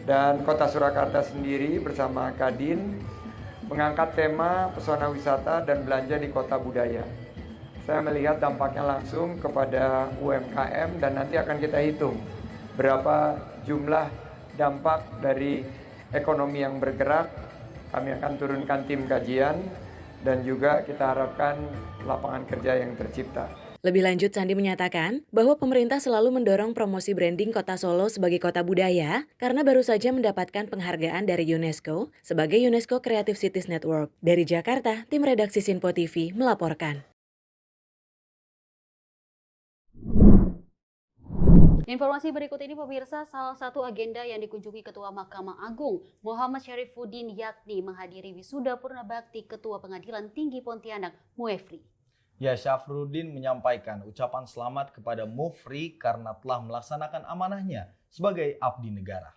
Dan Kota Surakarta sendiri bersama Kadin mengangkat tema pesona wisata dan belanja di kota budaya. Saya melihat dampaknya langsung kepada UMKM dan nanti akan kita hitung berapa jumlah dampak dari ekonomi yang bergerak. Kami akan turunkan tim kajian dan juga kita harapkan lapangan kerja yang tercipta. Lebih lanjut, Sandi menyatakan bahwa pemerintah selalu mendorong promosi branding Kota Solo sebagai kota budaya karena baru saja mendapatkan penghargaan dari UNESCO sebagai UNESCO Creative Cities Network. Dari Jakarta, tim redaksi Sinpo TV melaporkan. Informasi berikut ini pemirsa, salah satu agenda yang dikunjungi Ketua Mahkamah Agung Muhammad Syarifuddin yakni menghadiri wisuda Purna Bakti Ketua Pengadilan Tinggi Pontianak Muefri. Ya, Syafruddin menyampaikan ucapan selamat kepada Mufri karena telah melaksanakan amanahnya sebagai abdi negara.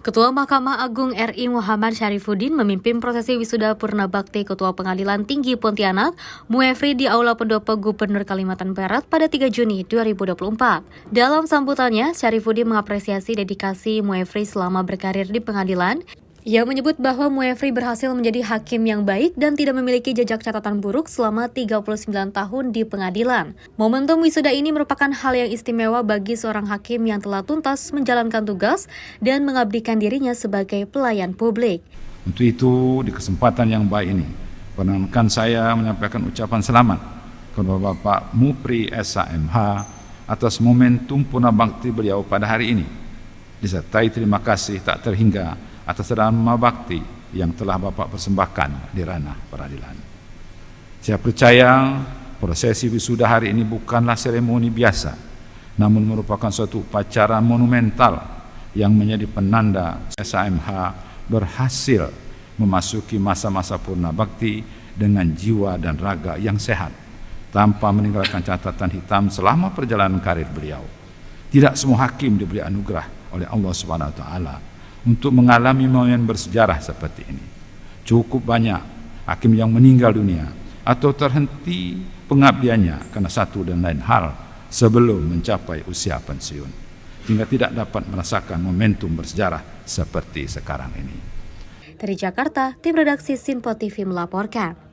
Ketua Mahkamah Agung RI Muhammad Syarifuddin memimpin prosesi wisuda Purna Bakti Ketua Pengadilan Tinggi Pontianak Muefri di Aula Pendopo Gubernur Kalimantan Barat pada 3 Juni 2024. Dalam sambutannya, Syarifuddin mengapresiasi dedikasi Muefri selama berkarir di pengadilan. Ia menyebut bahwa Muefri berhasil menjadi hakim yang baik dan tidak memiliki jejak catatan buruk selama 39 tahun di pengadilan. Momentum wisuda ini merupakan hal yang istimewa bagi seorang hakim yang telah tuntas menjalankan tugas dan mengabdikan dirinya sebagai pelayan publik. Untuk itu, di kesempatan yang baik ini, perkenankan saya menyampaikan ucapan selamat kepada Bapak Mufri SHMH atas momentum Purna Bakti beliau pada hari ini. Disertai terima kasih tak terhingga atas dharma bakti yang telah Bapak persembahkan di ranah peradilan. Saya percaya prosesi wisuda hari ini bukanlah seremoni biasa, namun merupakan suatu upacara monumental yang menjadi penanda SHMH berhasil memasuki masa-masa purna bakti dengan jiwa dan raga yang sehat, tanpa meninggalkan catatan hitam selama perjalanan karir beliau. Tidak semua hakim diberi anugerah oleh Allah Subhanahu wa taala untuk mengalami momen bersejarah seperti ini. Cukup banyak hakim yang meninggal dunia atau terhenti pengabdiannya karena satu dan lain hal sebelum mencapai usia pensiun, hingga tidak dapat merasakan momentum bersejarah seperti sekarang ini. Dari Jakarta, tim redaksi Sinpo TV melaporkan.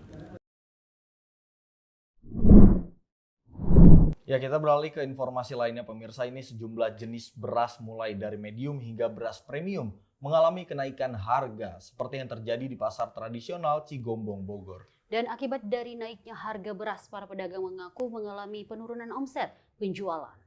Ya, kita beralih ke informasi lainnya pemirsa. Ini sejumlah jenis beras mulai dari medium hingga beras premium mengalami kenaikan harga seperti yang terjadi di pasar tradisional Cigombong, Bogor. Dan akibat dari naiknya harga beras, para pedagang mengaku mengalami penurunan omset penjualan.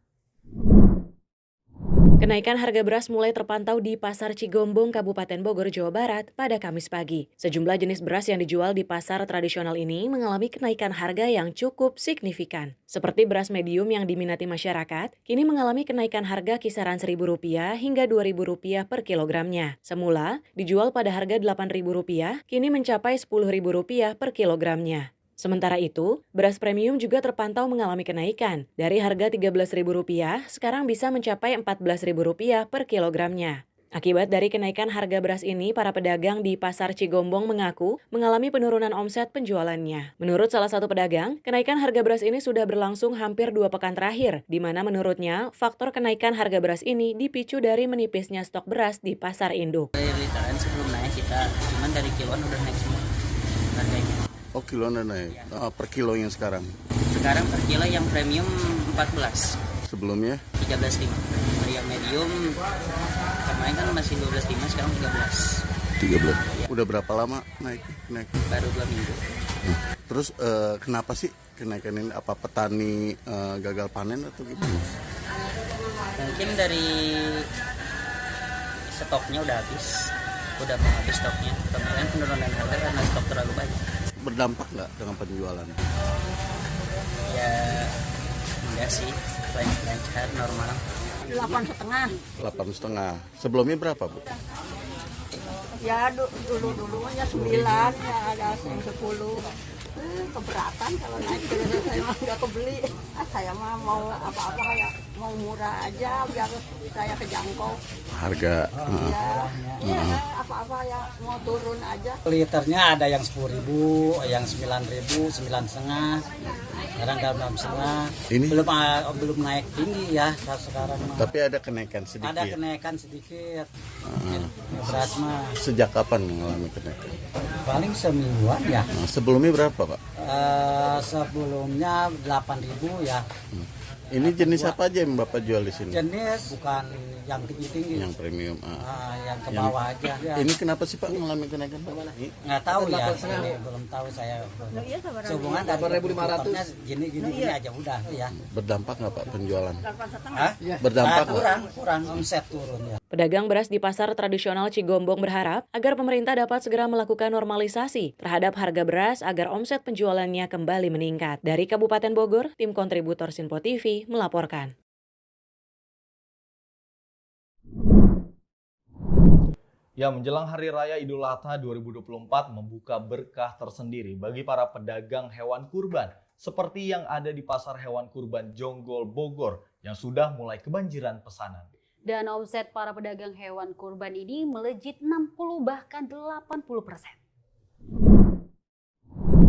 Kenaikan harga beras mulai terpantau di Pasar Cigombong, Kabupaten Bogor, Jawa Barat pada Kamis pagi. Sejumlah jenis beras yang dijual di pasar tradisional ini mengalami kenaikan harga yang cukup signifikan. Seperti beras medium yang diminati masyarakat, kini mengalami kenaikan harga kisaran Rp1.000 hingga Rp2.000 per kilogramnya. Semula dijual pada harga Rp8.000, kini mencapai Rp10.000 per kilogramnya. Sementara itu, beras premium juga terpantau mengalami kenaikan. Dari harga Rp13.000, sekarang bisa mencapai Rp14.000 per kilogramnya. Akibat dari kenaikan harga beras ini, para pedagang di Pasar Cigombong mengaku mengalami penurunan omset penjualannya. Menurut salah satu pedagang, kenaikan harga beras ini sudah berlangsung hampir 2 pekan terakhir, di mana menurutnya faktor kenaikan harga beras ini dipicu dari menipisnya stok beras di pasar induk. Dari literan sebelum naik kita, cuman dari kiloan udah naik semua harganya. Oh, kiloan udah naik. Per kilo yang sekarang? Sekarang per kilo yang premium 14. Sebelumnya? 13,5. Yang medium kemarin kan masih 12,5, sekarang 13. 13. Udah berapa lama naik? Baru 2 minggu. Terus kenapa sih kenaikan ini? Apa petani gagal panen atau gimana? Mungkin dari stoknya udah habis. Udah mau habis stoknya. Kemarin penurunan harga karena stok terlalu banyak. Berdampak nggak dengan penjualan? Ya enggak sih, lancar normal. 8,5. Sebelumnya berapa, Bu? Ya dulu-dulunya 9, ya ada 10. Keberatan kalau naik, saya mah nggak kebeli. Saya mah mau apa-apa ya, mau murah aja biar saya kejangkau. Harga? Iya, apa-apa ya mau turun aja. Liternya ada yang 10.000, yang 9.000, 9,5. Sekarang dalam 6,5. Ini belum naik tinggi ya sekarang. Tapi ada kenaikan sedikit. Ada kenaikan sedikit. Beras mah. Sejak kapan mengalami kenaikan? Paling semingguan ya. Sebelumnya berapa, Pak? Sebelumnya 8.000 ya. Ini jenis apa aja yang Bapak jual di sini? Jenis bukan yang tinggi-tinggi. Yang premium. Yang ke bawah aja. Ini kenapa sih Pak mengalami kenaikan? Nggak tahu ya. Belum tahu saya. Sehubungan dari 8.500 gini aja udah ya. Berdampak nggak Pak penjualan? Berdampak kurang omset turun ya. Pedagang beras di pasar tradisional Cigombong berharap agar pemerintah dapat segera melakukan normalisasi terhadap harga beras agar omset penjualannya kembali meningkat. Dari Kabupaten Bogor, tim kontributor Sinpo TV melaporkan. Ya, menjelang Hari Raya Idul Adha 2024 membuka berkah tersendiri bagi para pedagang hewan kurban, seperti yang ada di Pasar Hewan Kurban Jonggol, Bogor, yang sudah mulai kebanjiran pesanan. Dan omset para pedagang hewan kurban ini melejit 60 bahkan 80%.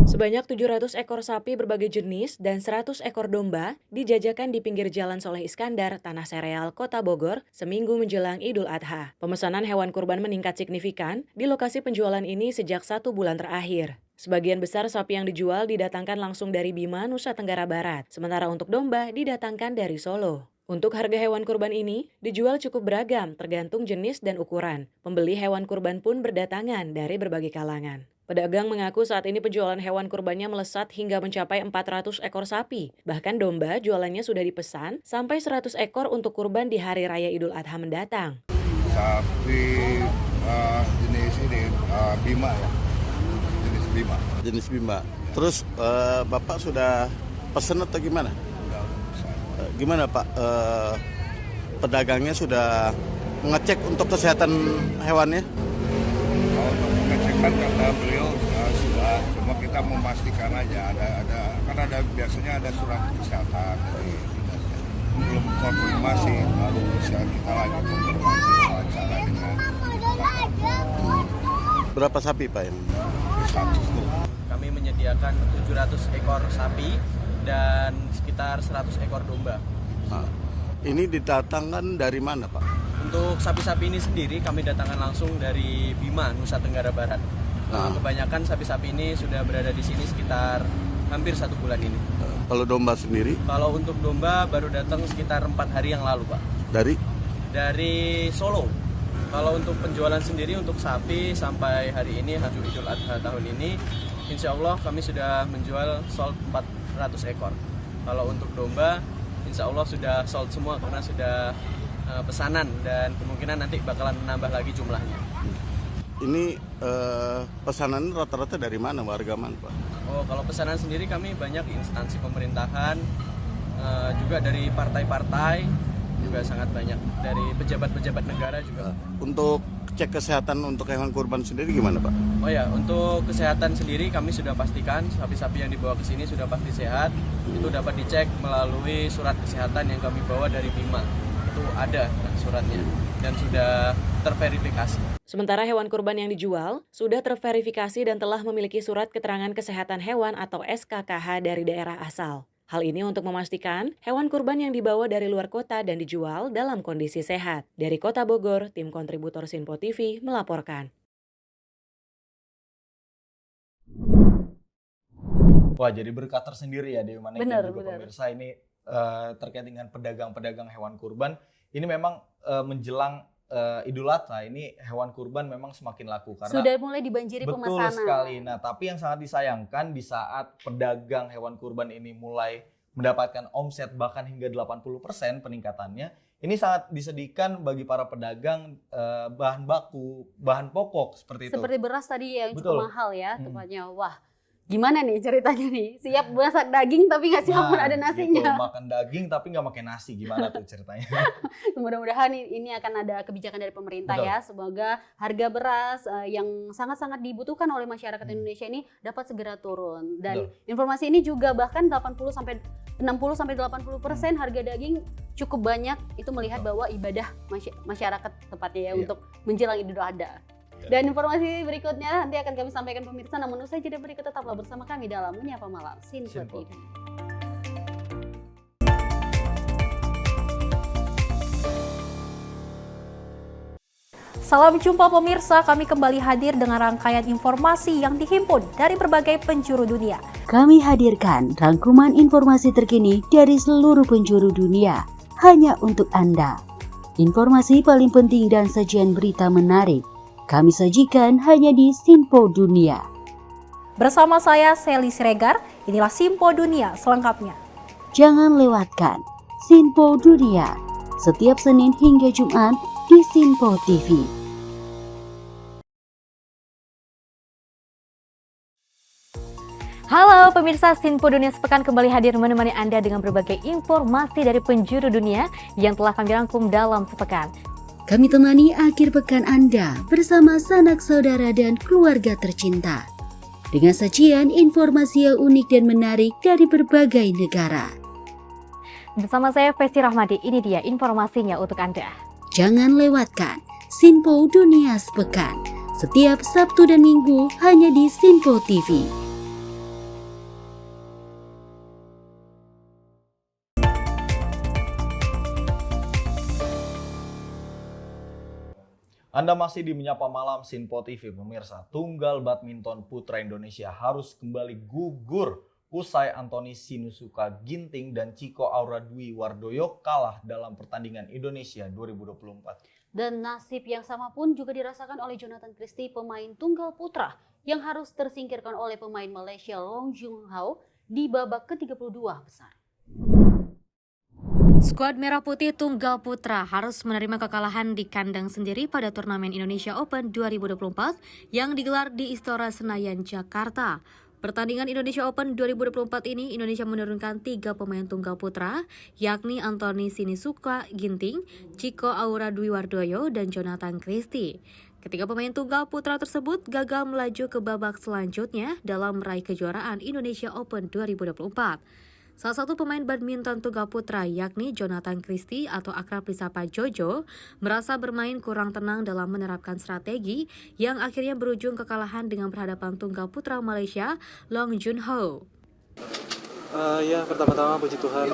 Sebanyak 700 ekor sapi berbagai jenis dan 100 ekor domba dijajakan di pinggir Jalan Soleh Iskandar, Tanah Sereal, Kota Bogor, seminggu menjelang Idul Adha. Pemesanan hewan kurban meningkat signifikan di lokasi penjualan ini sejak 1 bulan terakhir. Sebagian besar sapi yang dijual didatangkan langsung dari Bima, Nusa Tenggara Barat, sementara untuk domba didatangkan dari Solo. Untuk harga hewan kurban ini dijual cukup beragam tergantung jenis dan ukuran. Pembeli hewan kurban pun berdatangan dari berbagai kalangan. Pedagang mengaku saat ini penjualan hewan kurbannya melesat hingga mencapai 400 ekor sapi. Bahkan domba jualannya sudah dipesan sampai 100 ekor untuk kurban di Hari Raya Idul Adha mendatang. Sapi jenis ini Bima ya? Jenis Bima. Terus Bapak sudah pesan atau gimana? Gimana Pak, pedagangnya sudah mengecek untuk kesehatan hewannya? Untuk pengecekan karena beliau sudah, cuma kita memastikan aja kan ada biasanya ada surat kesehatan dari dinasnya. Belum konfirmasi, lalu bisa kita lagi konfirmasi wawancara dengan Berapa sapi Pak yang? 100. Kami menyediakan 700 ekor sapi dan sekitar 100 ekor domba. Ini didatangkan dari mana Pak? Untuk sapi-sapi ini sendiri kami datangkan langsung dari Bima, Nusa Tenggara Barat. Kebanyakan sapi-sapi ini sudah berada di sini sekitar hampir 1 bulan ini. Kalau domba sendiri? Kalau untuk domba baru datang sekitar 4 hari yang lalu Pak. Dari Solo. Kalau untuk penjualan sendiri untuk sapi sampai hari ini, Hari Idul Adha tahun ini, insya Allah kami sudah menjual sold 400 ekor. Kalau untuk domba, insya Allah sudah sold semua karena sudah pesanan dan kemungkinan nanti bakalan menambah lagi jumlahnya. Ini pesanan rata-rata dari mana, warga mana Pak? Oh, kalau pesanan sendiri kami banyak instansi pemerintahan, juga dari partai-partai, juga sangat banyak dari pejabat-pejabat negara juga. Untuk cek kesehatan untuk hewan kurban sendiri gimana Pak? Oh ya, untuk kesehatan sendiri kami sudah pastikan sapi-sapi yang dibawa ke sini sudah pasti sehat. Itu dapat dicek melalui surat kesehatan yang kami bawa dari Bima. itu ada suratnya dan sudah terverifikasi. Sementara hewan kurban yang dijual sudah terverifikasi dan telah memiliki surat keterangan kesehatan hewan atau SKKH dari daerah asal. Hal ini untuk memastikan hewan kurban yang dibawa dari luar kota dan dijual dalam kondisi sehat. Dari Kota Bogor, tim kontributor Sinpo TV melaporkan. Wah, jadi berkah tersendiri ya Dewi Manik dan juga Benar. pemirsa ini terkait dengan pedagang-pedagang hewan kurban. Ini memang menjelang Idul Adha, ini hewan kurban memang semakin laku karena Sudah mulai dibanjiri betul pemesanan. sekali. Nah, tapi yang sangat disayangkan di saat pedagang hewan kurban ini mulai mendapatkan omset bahkan hingga 80% peningkatannya, ini sangat disedihkan bagi para pedagang bahan baku, bahan pokok seperti itu. Seperti beras tadi yang Betul. cukup mahal ya, tepatnya. Wah, gimana nih ceritanya nih? Siap masak daging tapi nggak siap ada nasinya. Gitu, makan daging tapi nggak makan nasi, gimana tuh ceritanya? Mudah-mudahan ini akan ada kebijakan dari pemerintah. Betul. Ya. Semoga harga beras yang sangat-sangat dibutuhkan oleh masyarakat Indonesia ini dapat segera turun. Dan informasi ini juga bahkan 60 sampai 80% harga daging cukup banyak. Itu melihat bahwa ibadah masyarakat tepatnya ya untuk menjelang Idul Adha. Dan informasi berikutnya nanti akan kami sampaikan pemirsa, namun usai jeda berikut tetaplah bersama kami dalam Menyapa Malam Sinpo TV. Salam jumpa pemirsa, kami kembali hadir dengan rangkaian informasi yang dihimpun dari berbagai penjuru dunia. Kami hadirkan rangkuman informasi terkini dari seluruh penjuru dunia hanya untuk Anda. Informasi paling penting dan sajian berita menarik kami sajikan hanya di Sinpo Dunia. Bersama saya Sally Siregar, inilah Sinpo Dunia selengkapnya. Jangan lewatkan Sinpo Dunia setiap Senin hingga Jumat di Sinpo TV. Halo pemirsa, Sinpo Dunia sepekan kembali hadir menemani Anda dengan berbagai informasi dari penjuru dunia yang telah kami rangkum dalam sepekan. Kami temani akhir pekan Anda bersama sanak saudara dan keluarga tercinta. Dengan sajian informasi yang unik dan menarik dari berbagai negara. Bersama saya Festi Rahmadi, ini dia informasinya untuk Anda. Jangan lewatkan Sinpo Dunia sepekan. Setiap Sabtu dan Minggu hanya di Sinpo TV. Anda masih di Menyapa Malam Sinpo TV, pemirsa. Tunggal badminton putra Indonesia harus kembali gugur usai Anthony Sinusuka Ginting dan Chico Aura Dwi Wardoyo kalah dalam pertandingan Indonesia 2024. Dan nasib yang sama pun juga dirasakan oleh Jonathan Christie, pemain tunggal putra yang harus tersingkirkan oleh pemain Malaysia Long Jung Hao di babak ke-32 besar. Skuad Merah Putih Tunggal Putra harus menerima kekalahan di kandang sendiri pada turnamen Indonesia Open 2024 yang digelar di Istora Senayan, Jakarta. Pertandingan Indonesia Open 2024 ini Indonesia menurunkan 3 pemain tunggal putra, yakni Anthony Sinusuka Ginting, Chico Aura Dwi Wardoyo, dan Jonathan Christie. Ketiga pemain tunggal putra tersebut gagal melaju ke babak selanjutnya dalam meraih kejuaraan Indonesia Open 2024. Salah satu pemain badminton tunggal putra yakni Jonathan Christie atau akrab disapa Jojo merasa bermain kurang tenang dalam menerapkan strategi yang akhirnya berujung kekalahan dengan berhadapan tunggal putra Malaysia Long Jun Ho. Ya pertama-tama puji Tuhan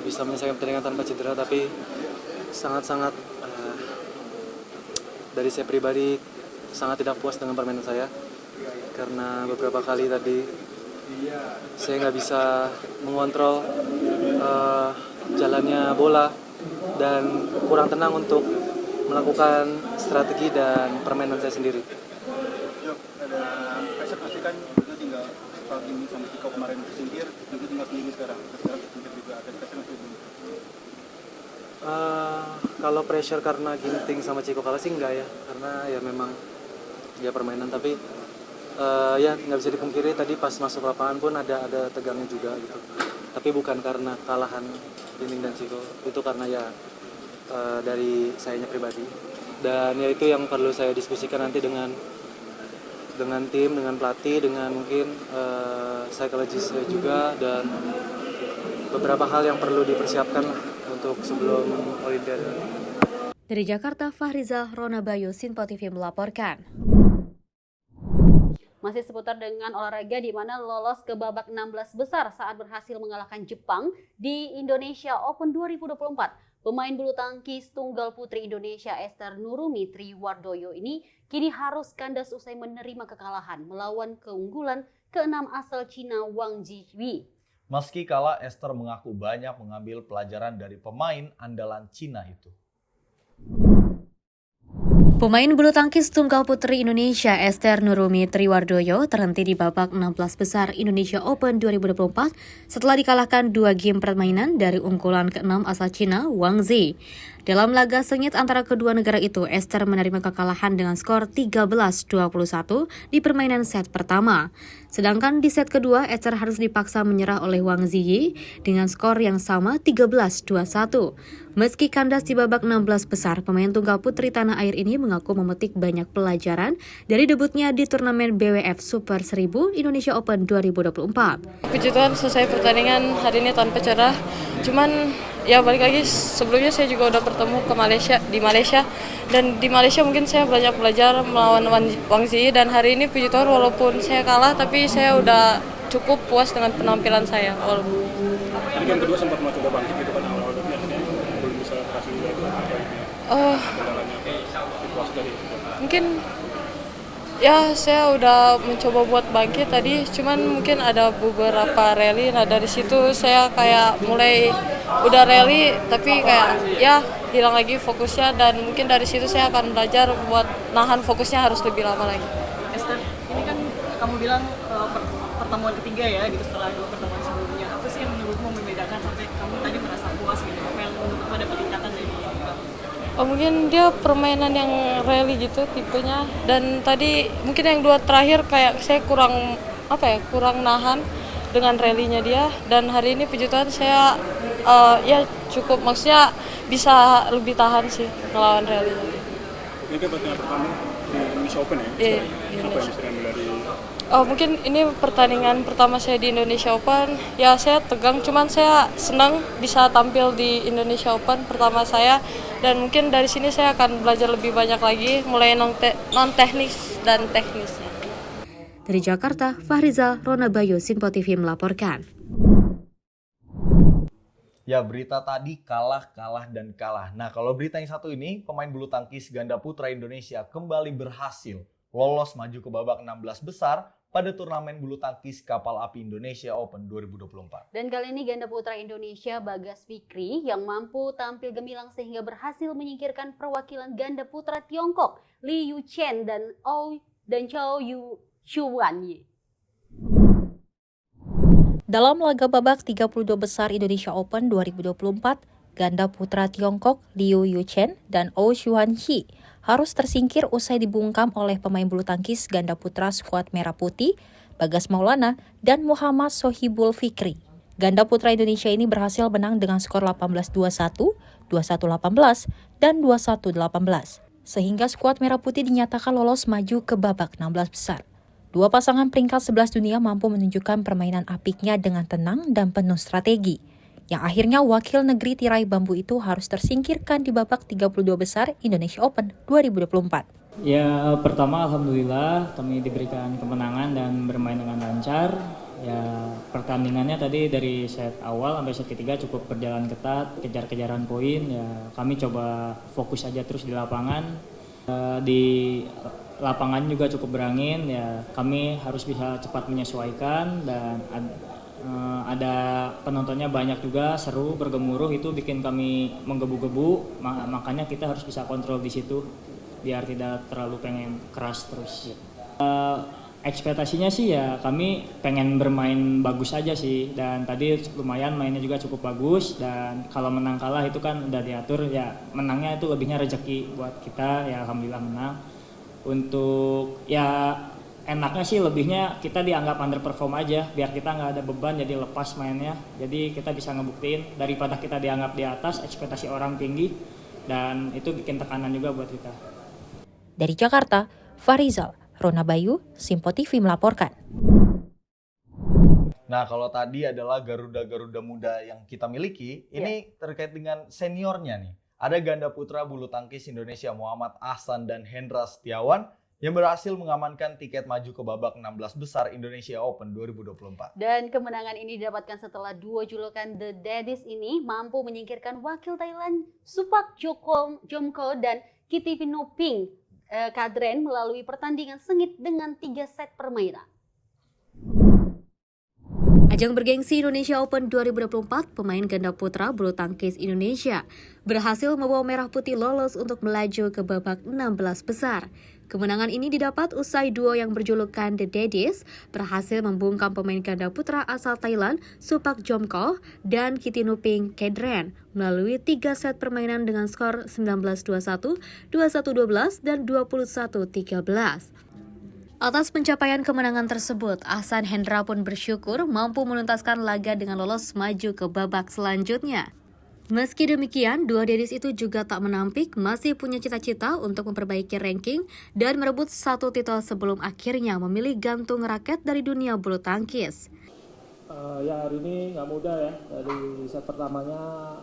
bisa menyelesaikan pertandingan tanpa cedera, tapi sangat-sangat dari saya pribadi sangat tidak puas dengan permainan saya karena beberapa kali tadi saya nggak bisa mengontrol jalannya bola dan kurang tenang untuk melakukan strategi dan permainan saya sendiri. Saya pastikan itu tinggal saat ini sama Chico kemarin tersingkir, itu tinggal sendiri sekarang tersingkir juga ada dikasih belum? Kalau pressure karena Ginting sama Chico kalah sih enggak ya, karena ya memang dia permainan, tapi ya nggak bisa dipungkiri tadi pas masuk lapangan pun ada tegangnya juga gitu. Tapi bukan karena kalahan Ginting dan Chico, itu karena ya dari sayanya pribadi. Dan ya itu yang perlu saya diskusikan nanti dengan tim, dengan pelatih, dengan mungkin psikologis saya juga, dan beberapa hal yang perlu dipersiapkan untuk untuk sebelum Olimpiade. Dari Jakarta, Fahrizal Ronabayo, Sinpo TV melaporkan. Masih seputar dengan olahraga di mana lolos ke babak 16 besar saat berhasil mengalahkan Jepang di Indonesia Open 2024. Pemain bulu tangkis tunggal putri Indonesia Esther Nurumi Triwardoyo ini kini harus kandas usai menerima kekalahan melawan keunggulan ke-6 asal Cina Wang Jijui. Meski kalah, Esther mengaku banyak mengambil pelajaran dari pemain andalan Cina itu. Pemain bulu tangkis tunggal putri Indonesia Esther Nurumi Triwardoyo terhenti di babak 16 besar Indonesia Open 2024 setelah dikalahkan 2 game permainan dari unggulan ke-6 asal Cina Wang Zi. Dalam laga sengit antara kedua negara itu, Esther menerima kekalahan dengan skor 13-21 di permainan set pertama. Sedangkan di set kedua, Esther harus dipaksa menyerah oleh Wang Ziyi dengan skor yang sama 13-21. Meski kandas di babak 16 besar, pemain tunggal putri tanah air ini mengaku memetik banyak pelajaran dari debutnya di turnamen BWF Super 1000 Indonesia Open 2024. Puji Tuhan selesai pertandingan hari ini tanpa cerah. Cuman ya balik lagi, sebelumnya saya juga udah bertemu di Malaysia dan di Malaysia mungkin saya banyak belajar melawan Wang Ziyi dan hari ini puji Tuhan walaupun saya kalah tapi saya udah cukup puas dengan penampilan saya. Tadi game kedua sempat mau coba bangkit gitu kan awalnya belum bisa berhasil juga itu mungkin ya saya udah mencoba buat bangkit tadi, cuman mungkin ada beberapa rally. Nah dari situ saya kayak mulai udah rally tapi kayak ya hilang lagi fokusnya dan mungkin dari situ saya akan belajar buat nahan fokusnya harus lebih lama lagi. Esther, ini kan kamu bilang pertemuan ketiga ya gitu setelah 2 pertemuan sebelumnya. Apa sih yang menurutmu membedakan sampai kamu tadi merasa puas gitu? Apa yang menurutmu ada peningkatan dari kamu? Mungkin dia permainan yang rally gitu tipenya dan tadi mungkin yang 2 terakhir kayak saya kurang nahan dengan rally-nya dia dan hari ini puji Tuhan saya ya cukup maksudnya bisa lebih tahan sih melawan rally-nya. Ini kan pertandingan pertama di Indonesia Open ya? Iya, apa yang bisa dari mungkin ini pertandingan pertama saya di Indonesia Open. Ya saya tegang, cuman saya senang bisa tampil di Indonesia Open pertama saya. Dan mungkin dari sini saya akan belajar lebih banyak lagi, mulai non-teknis dan teknisnya. Dari Jakarta, Fahrizal Ronabayo, Sinpo TV melaporkan. Ya, berita tadi kalah. Nah, kalau berita yang satu ini, pemain bulu tangkis ganda putra Indonesia kembali berhasil lolos maju ke babak 16 besar pada turnamen bulu tangkis Kapal Api Indonesia Open 2024. Dan kali ini ganda putra Indonesia Bagas Fikri yang mampu tampil gemilang sehingga berhasil menyingkirkan perwakilan ganda putra Tiongkok Li Yuchen dan Chou Shuwan. Dalam laga babak 32 besar Indonesia Open 2024, ganda putra Tiongkok Liu Yuchen dan Ou Shuanxi harus tersingkir usai dibungkam oleh pemain bulu tangkis ganda putra skuad Merah Putih, Bagas Maulana dan Muhammad Sohibul Fikri. Ganda putra Indonesia ini berhasil menang dengan skor 18-21, 21-18, dan 21-18. Sehingga skuad Merah Putih dinyatakan lolos maju ke babak 16 besar. Dua pasangan peringkat 11 dunia mampu menunjukkan permainan apiknya dengan tenang dan penuh strategi. Yang akhirnya wakil negeri tirai bambu itu harus tersingkirkan di babak 32 besar Indonesia Open 2024. Ya, pertama alhamdulillah kami diberikan kemenangan dan bermain dengan lancar. Ya, pertandingannya tadi dari set awal sampai set ketiga cukup berjalan ketat, kejar-kejaran poin. Ya, kami coba fokus aja terus di lapangan. Di lapangan juga cukup berangin. Ya, kami harus bisa cepat menyesuaikan dan ada penontonnya banyak juga, seru, bergemuruh, itu bikin kami menggebu-gebu, makanya kita harus bisa kontrol di situ biar tidak terlalu pengen keras terus. Ekspektasinya sih ya kami pengen bermain bagus aja sih, dan tadi lumayan mainnya juga cukup bagus, dan kalau menang kalah itu kan udah diatur, ya menangnya itu lebihnya rezeki buat kita, ya alhamdulillah menang. Untuk ya enaknya sih lebihnya kita dianggap underperform aja, biar kita nggak ada beban jadi lepas mainnya, jadi kita bisa ngebuktiin daripada kita dianggap di atas, ekspektasi orang tinggi, dan itu bikin tekanan juga buat kita. Dari Jakarta, Fahrizal Ronabayo, Sinpo TV melaporkan. Nah, kalau tadi adalah Garuda muda yang kita miliki, ini terkait dengan seniornya nih. Ada ganda putra bulu tangkis Indonesia Muhammad Ahsan dan Hendra Setiawan yang berhasil mengamankan tiket maju ke babak 16 besar Indonesia Open 2024. Dan kemenangan ini didapatkan setelah duo julukan The Daddies ini mampu menyingkirkan wakil Thailand Supak Jomko dan Kittipinuping Kadren melalui pertandingan sengit dengan 3 set permainan. Ajang bergengsi Indonesia Open 2024, pemain ganda putra bulu tangkis Indonesia berhasil membawa Merah Putih lolos untuk melaju ke babak 16 besar. Kemenangan ini didapat usai duo yang berjulukan The Daddies berhasil membungkam pemain ganda putra asal Thailand Supak Jomko dan Kittipinuping Kadren melalui 3 set permainan dengan skor 19-21, 21-12, dan 21-13. Atas pencapaian kemenangan tersebut, Ahsan Hendra pun bersyukur mampu menuntaskan laga dengan lolos maju ke babak selanjutnya. Meski demikian, dua Daddies itu juga tak menampik masih punya cita-cita untuk memperbaiki ranking dan merebut 1 titel sebelum akhirnya memilih gantung raket dari dunia bulu tangkis. Ya hari ini nggak mudah ya, dari set pertamanya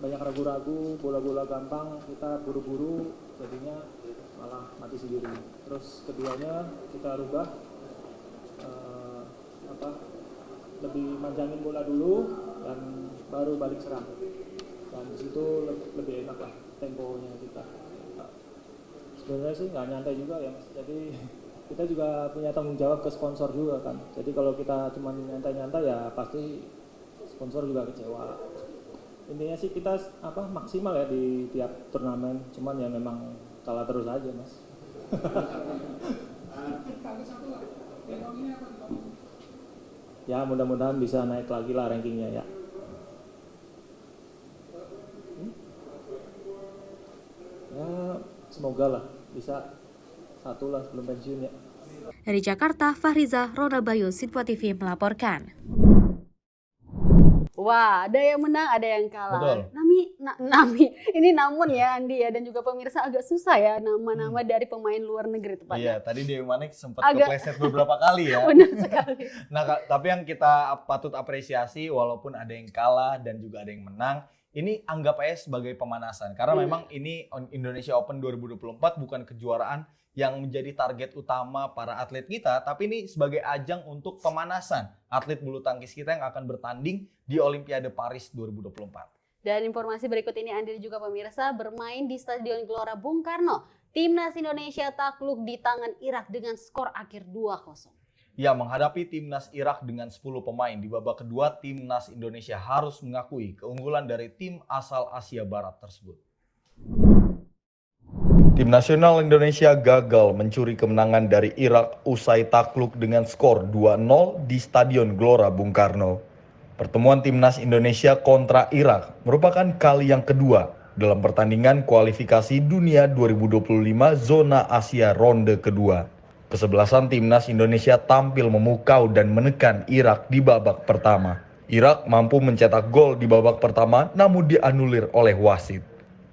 banyak ragu-ragu, bola-bola gampang, kita buru-buru jadinya malah mati sendiri. Terus keduanya kita rubah, lebih manjangin bola dulu dan baru balik serang. Dan disitu lebih enak lah temponya kita. Sebenarnya sih nggak nyantai juga ya Mas. Jadi kita juga punya tanggung jawab ke sponsor juga kan. Jadi kalau kita cuma nyantai-nyantai ya pasti sponsor juga kecewa. Intinya sih kita maksimal ya di tiap turnamen. Cuman ya memang kalah terus aja Mas. Ya mudah-mudahan bisa naik lagi lah rankingnya ya. Ya semoga lah bisa 1 lah sebelum pensiun ya. Dari Jakarta, Fahriza Ronabayo, Sinpo TV melaporkan. Wah, ada yang menang, ada yang kalah. Betul. Ini namun ya Andi ya dan juga pemirsa agak susah ya nama-nama dari pemain luar negeri tepatnya. Iya, tadi Dewi Manik sempat kepleset beberapa kali ya. Benar sekali. Nah, tapi yang kita patut apresiasi walaupun ada yang kalah dan juga ada yang menang, ini anggap aja sebagai pemanasan. Karena memang ini Indonesia Open 2024 bukan kejuaraan yang menjadi target utama para atlet kita, tapi ini sebagai ajang untuk pemanasan atlet bulu tangkis kita yang akan bertanding di Olimpiade Paris 2024. Dan informasi berikut ini Andi dan juga pemirsa, bermain di Stadion Gelora Bung Karno, Timnas Indonesia takluk di tangan Irak dengan skor akhir 2-0. Ya, menghadapi Timnas Irak dengan 10 pemain di babak kedua, Timnas Indonesia harus mengakui keunggulan dari tim asal Asia Barat tersebut. Tim nasional Indonesia gagal mencuri kemenangan dari Irak usai takluk dengan skor 2-0 di Stadion Gelora Bung Karno. Pertemuan Timnas Indonesia kontra Irak merupakan kali yang kedua dalam pertandingan kualifikasi dunia 2025 zona Asia ronde kedua. Kesebelasan Timnas Indonesia tampil memukau dan menekan Irak di babak pertama. Irak mampu mencetak gol di babak pertama namun dianulir oleh wasit.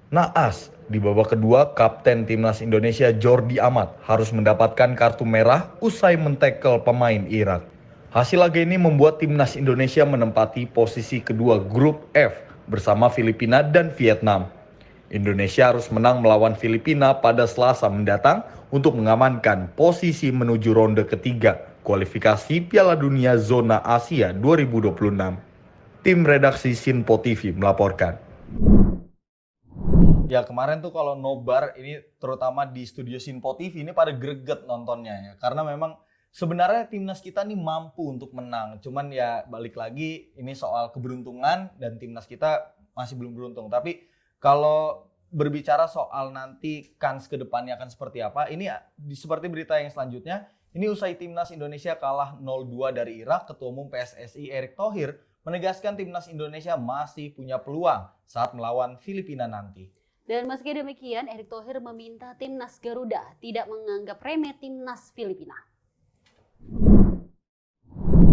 Naas, di babak kedua, Kapten Timnas Indonesia Jordi Amat harus mendapatkan kartu merah usai mentekel pemain Irak. Hasil laga ini membuat Timnas Indonesia menempati posisi kedua grup F bersama Filipina dan Vietnam. Indonesia harus menang melawan Filipina pada Selasa mendatang untuk mengamankan posisi menuju ronde ketiga kualifikasi Piala Dunia Zona Asia 2026. Tim redaksi Sinpo TV melaporkan. Ya kemarin tuh kalau nobar ini terutama di studio Sinpo TV ini pada greget nontonnya ya. Karena memang sebenarnya timnas kita nih mampu untuk menang. Cuman ya balik lagi ini soal keberuntungan dan timnas kita masih belum beruntung. Tapi kalau berbicara soal nanti kans ke depannya akan seperti apa, ini seperti berita yang selanjutnya. Ini usai timnas Indonesia kalah 0-2 dari Irak, Ketua Umum PSSI Erick Thohir menegaskan timnas Indonesia masih punya peluang saat melawan Filipina nanti. Dan meski demikian, Erick Thohir meminta timnas Garuda tidak menganggap remeh timnas Filipina.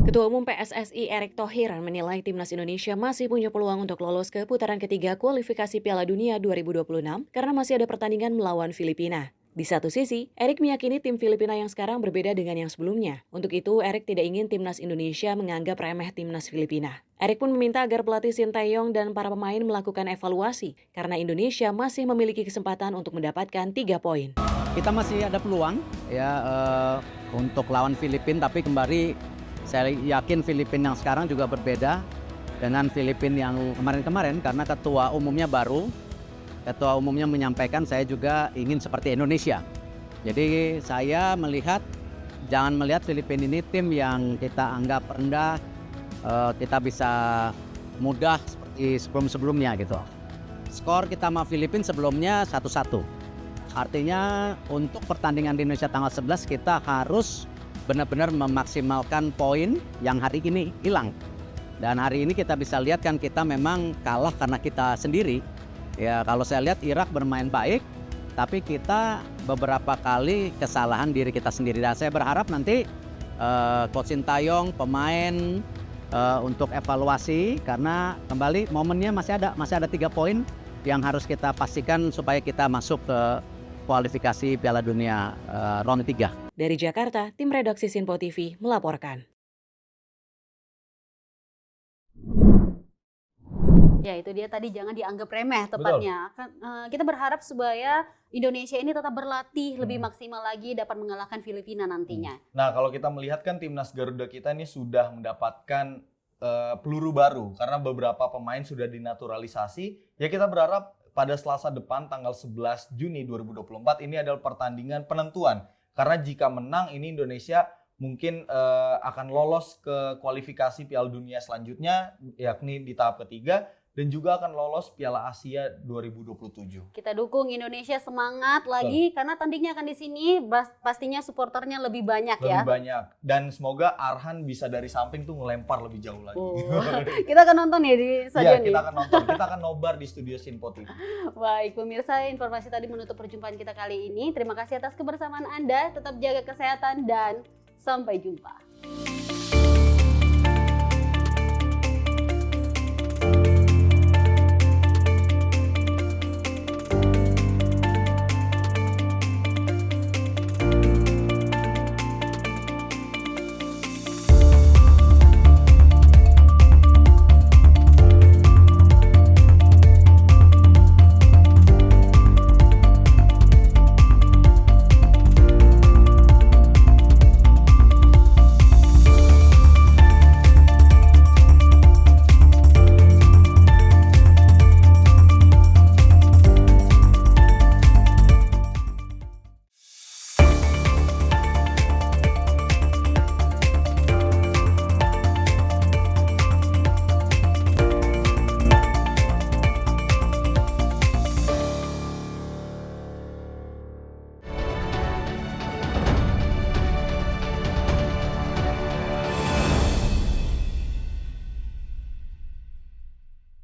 Ketua Umum PSSI Erick Thohir menilai timnas Indonesia masih punya peluang untuk lolos ke putaran ketiga kualifikasi Piala Dunia 2026 karena masih ada pertandingan melawan Filipina. Di satu sisi, Erik meyakini tim Filipina yang sekarang berbeda dengan yang sebelumnya. Untuk itu, Erik tidak ingin timnas Indonesia menganggap remeh timnas Filipina. Erik pun meminta agar pelatih Sintayong dan para pemain melakukan evaluasi karena Indonesia masih memiliki kesempatan untuk mendapatkan 3 poin. Kita masih ada peluang ya untuk lawan Filipina, tapi kembali saya yakin Filipina yang sekarang juga berbeda dengan Filipina yang kemarin-kemarin karena ketua umumnya baru. Ketua umumnya menyampaikan saya juga ingin seperti Indonesia. Jadi saya jangan melihat Filipina ini tim yang kita anggap rendah, kita bisa mudah seperti sebelum-sebelumnya gitu. Skor kita sama Filipina sebelumnya 1-1. Artinya untuk pertandingan di Indonesia tanggal 11 kita harus benar-benar memaksimalkan poin yang hari ini hilang. Dan hari ini kita bisa lihat kan kita memang kalah karena kita sendiri. Ya kalau saya lihat Irak bermain baik, tapi kita beberapa kali kesalahan diri kita sendiri. Dan saya berharap nanti Coach Sintayong, pemain untuk evaluasi karena kembali momennya masih ada 3 poin yang harus kita pastikan supaya kita masuk ke kualifikasi Piala Dunia round 3. Dari Jakarta, tim redaksi Sinpo TV melaporkan. Ya itu dia tadi, jangan dianggap remeh tepatnya. Kita berharap supaya Indonesia ini tetap berlatih lebih maksimal lagi dapat mengalahkan Filipina nantinya. Nah kalau kita melihat kan timnas Garuda kita ini sudah mendapatkan peluru baru karena beberapa pemain sudah dinaturalisasi. Ya kita berharap pada Selasa depan tanggal 11 Juni 2024 ini adalah pertandingan penentuan. Karena jika menang ini Indonesia mungkin akan lolos ke kualifikasi Piala Dunia selanjutnya yakni di tahap ketiga. Dan juga akan lolos Piala Asia 2027. Kita dukung Indonesia semangat lagi karena tandingnya akan di sini, pastinya supporternya lebih banyak ya. Lebih banyak. Dan semoga Arhan bisa dari samping tuh ngelempar lebih jauh lagi. Kita akan nonton ya di stadion. Iya, kita akan nonton. Kita akan nobar di studio Sinpo TV. Baik, pemirsa, informasi tadi menutup perjumpaan kita kali ini. Terima kasih atas kebersamaan Anda. Tetap jaga kesehatan dan sampai jumpa.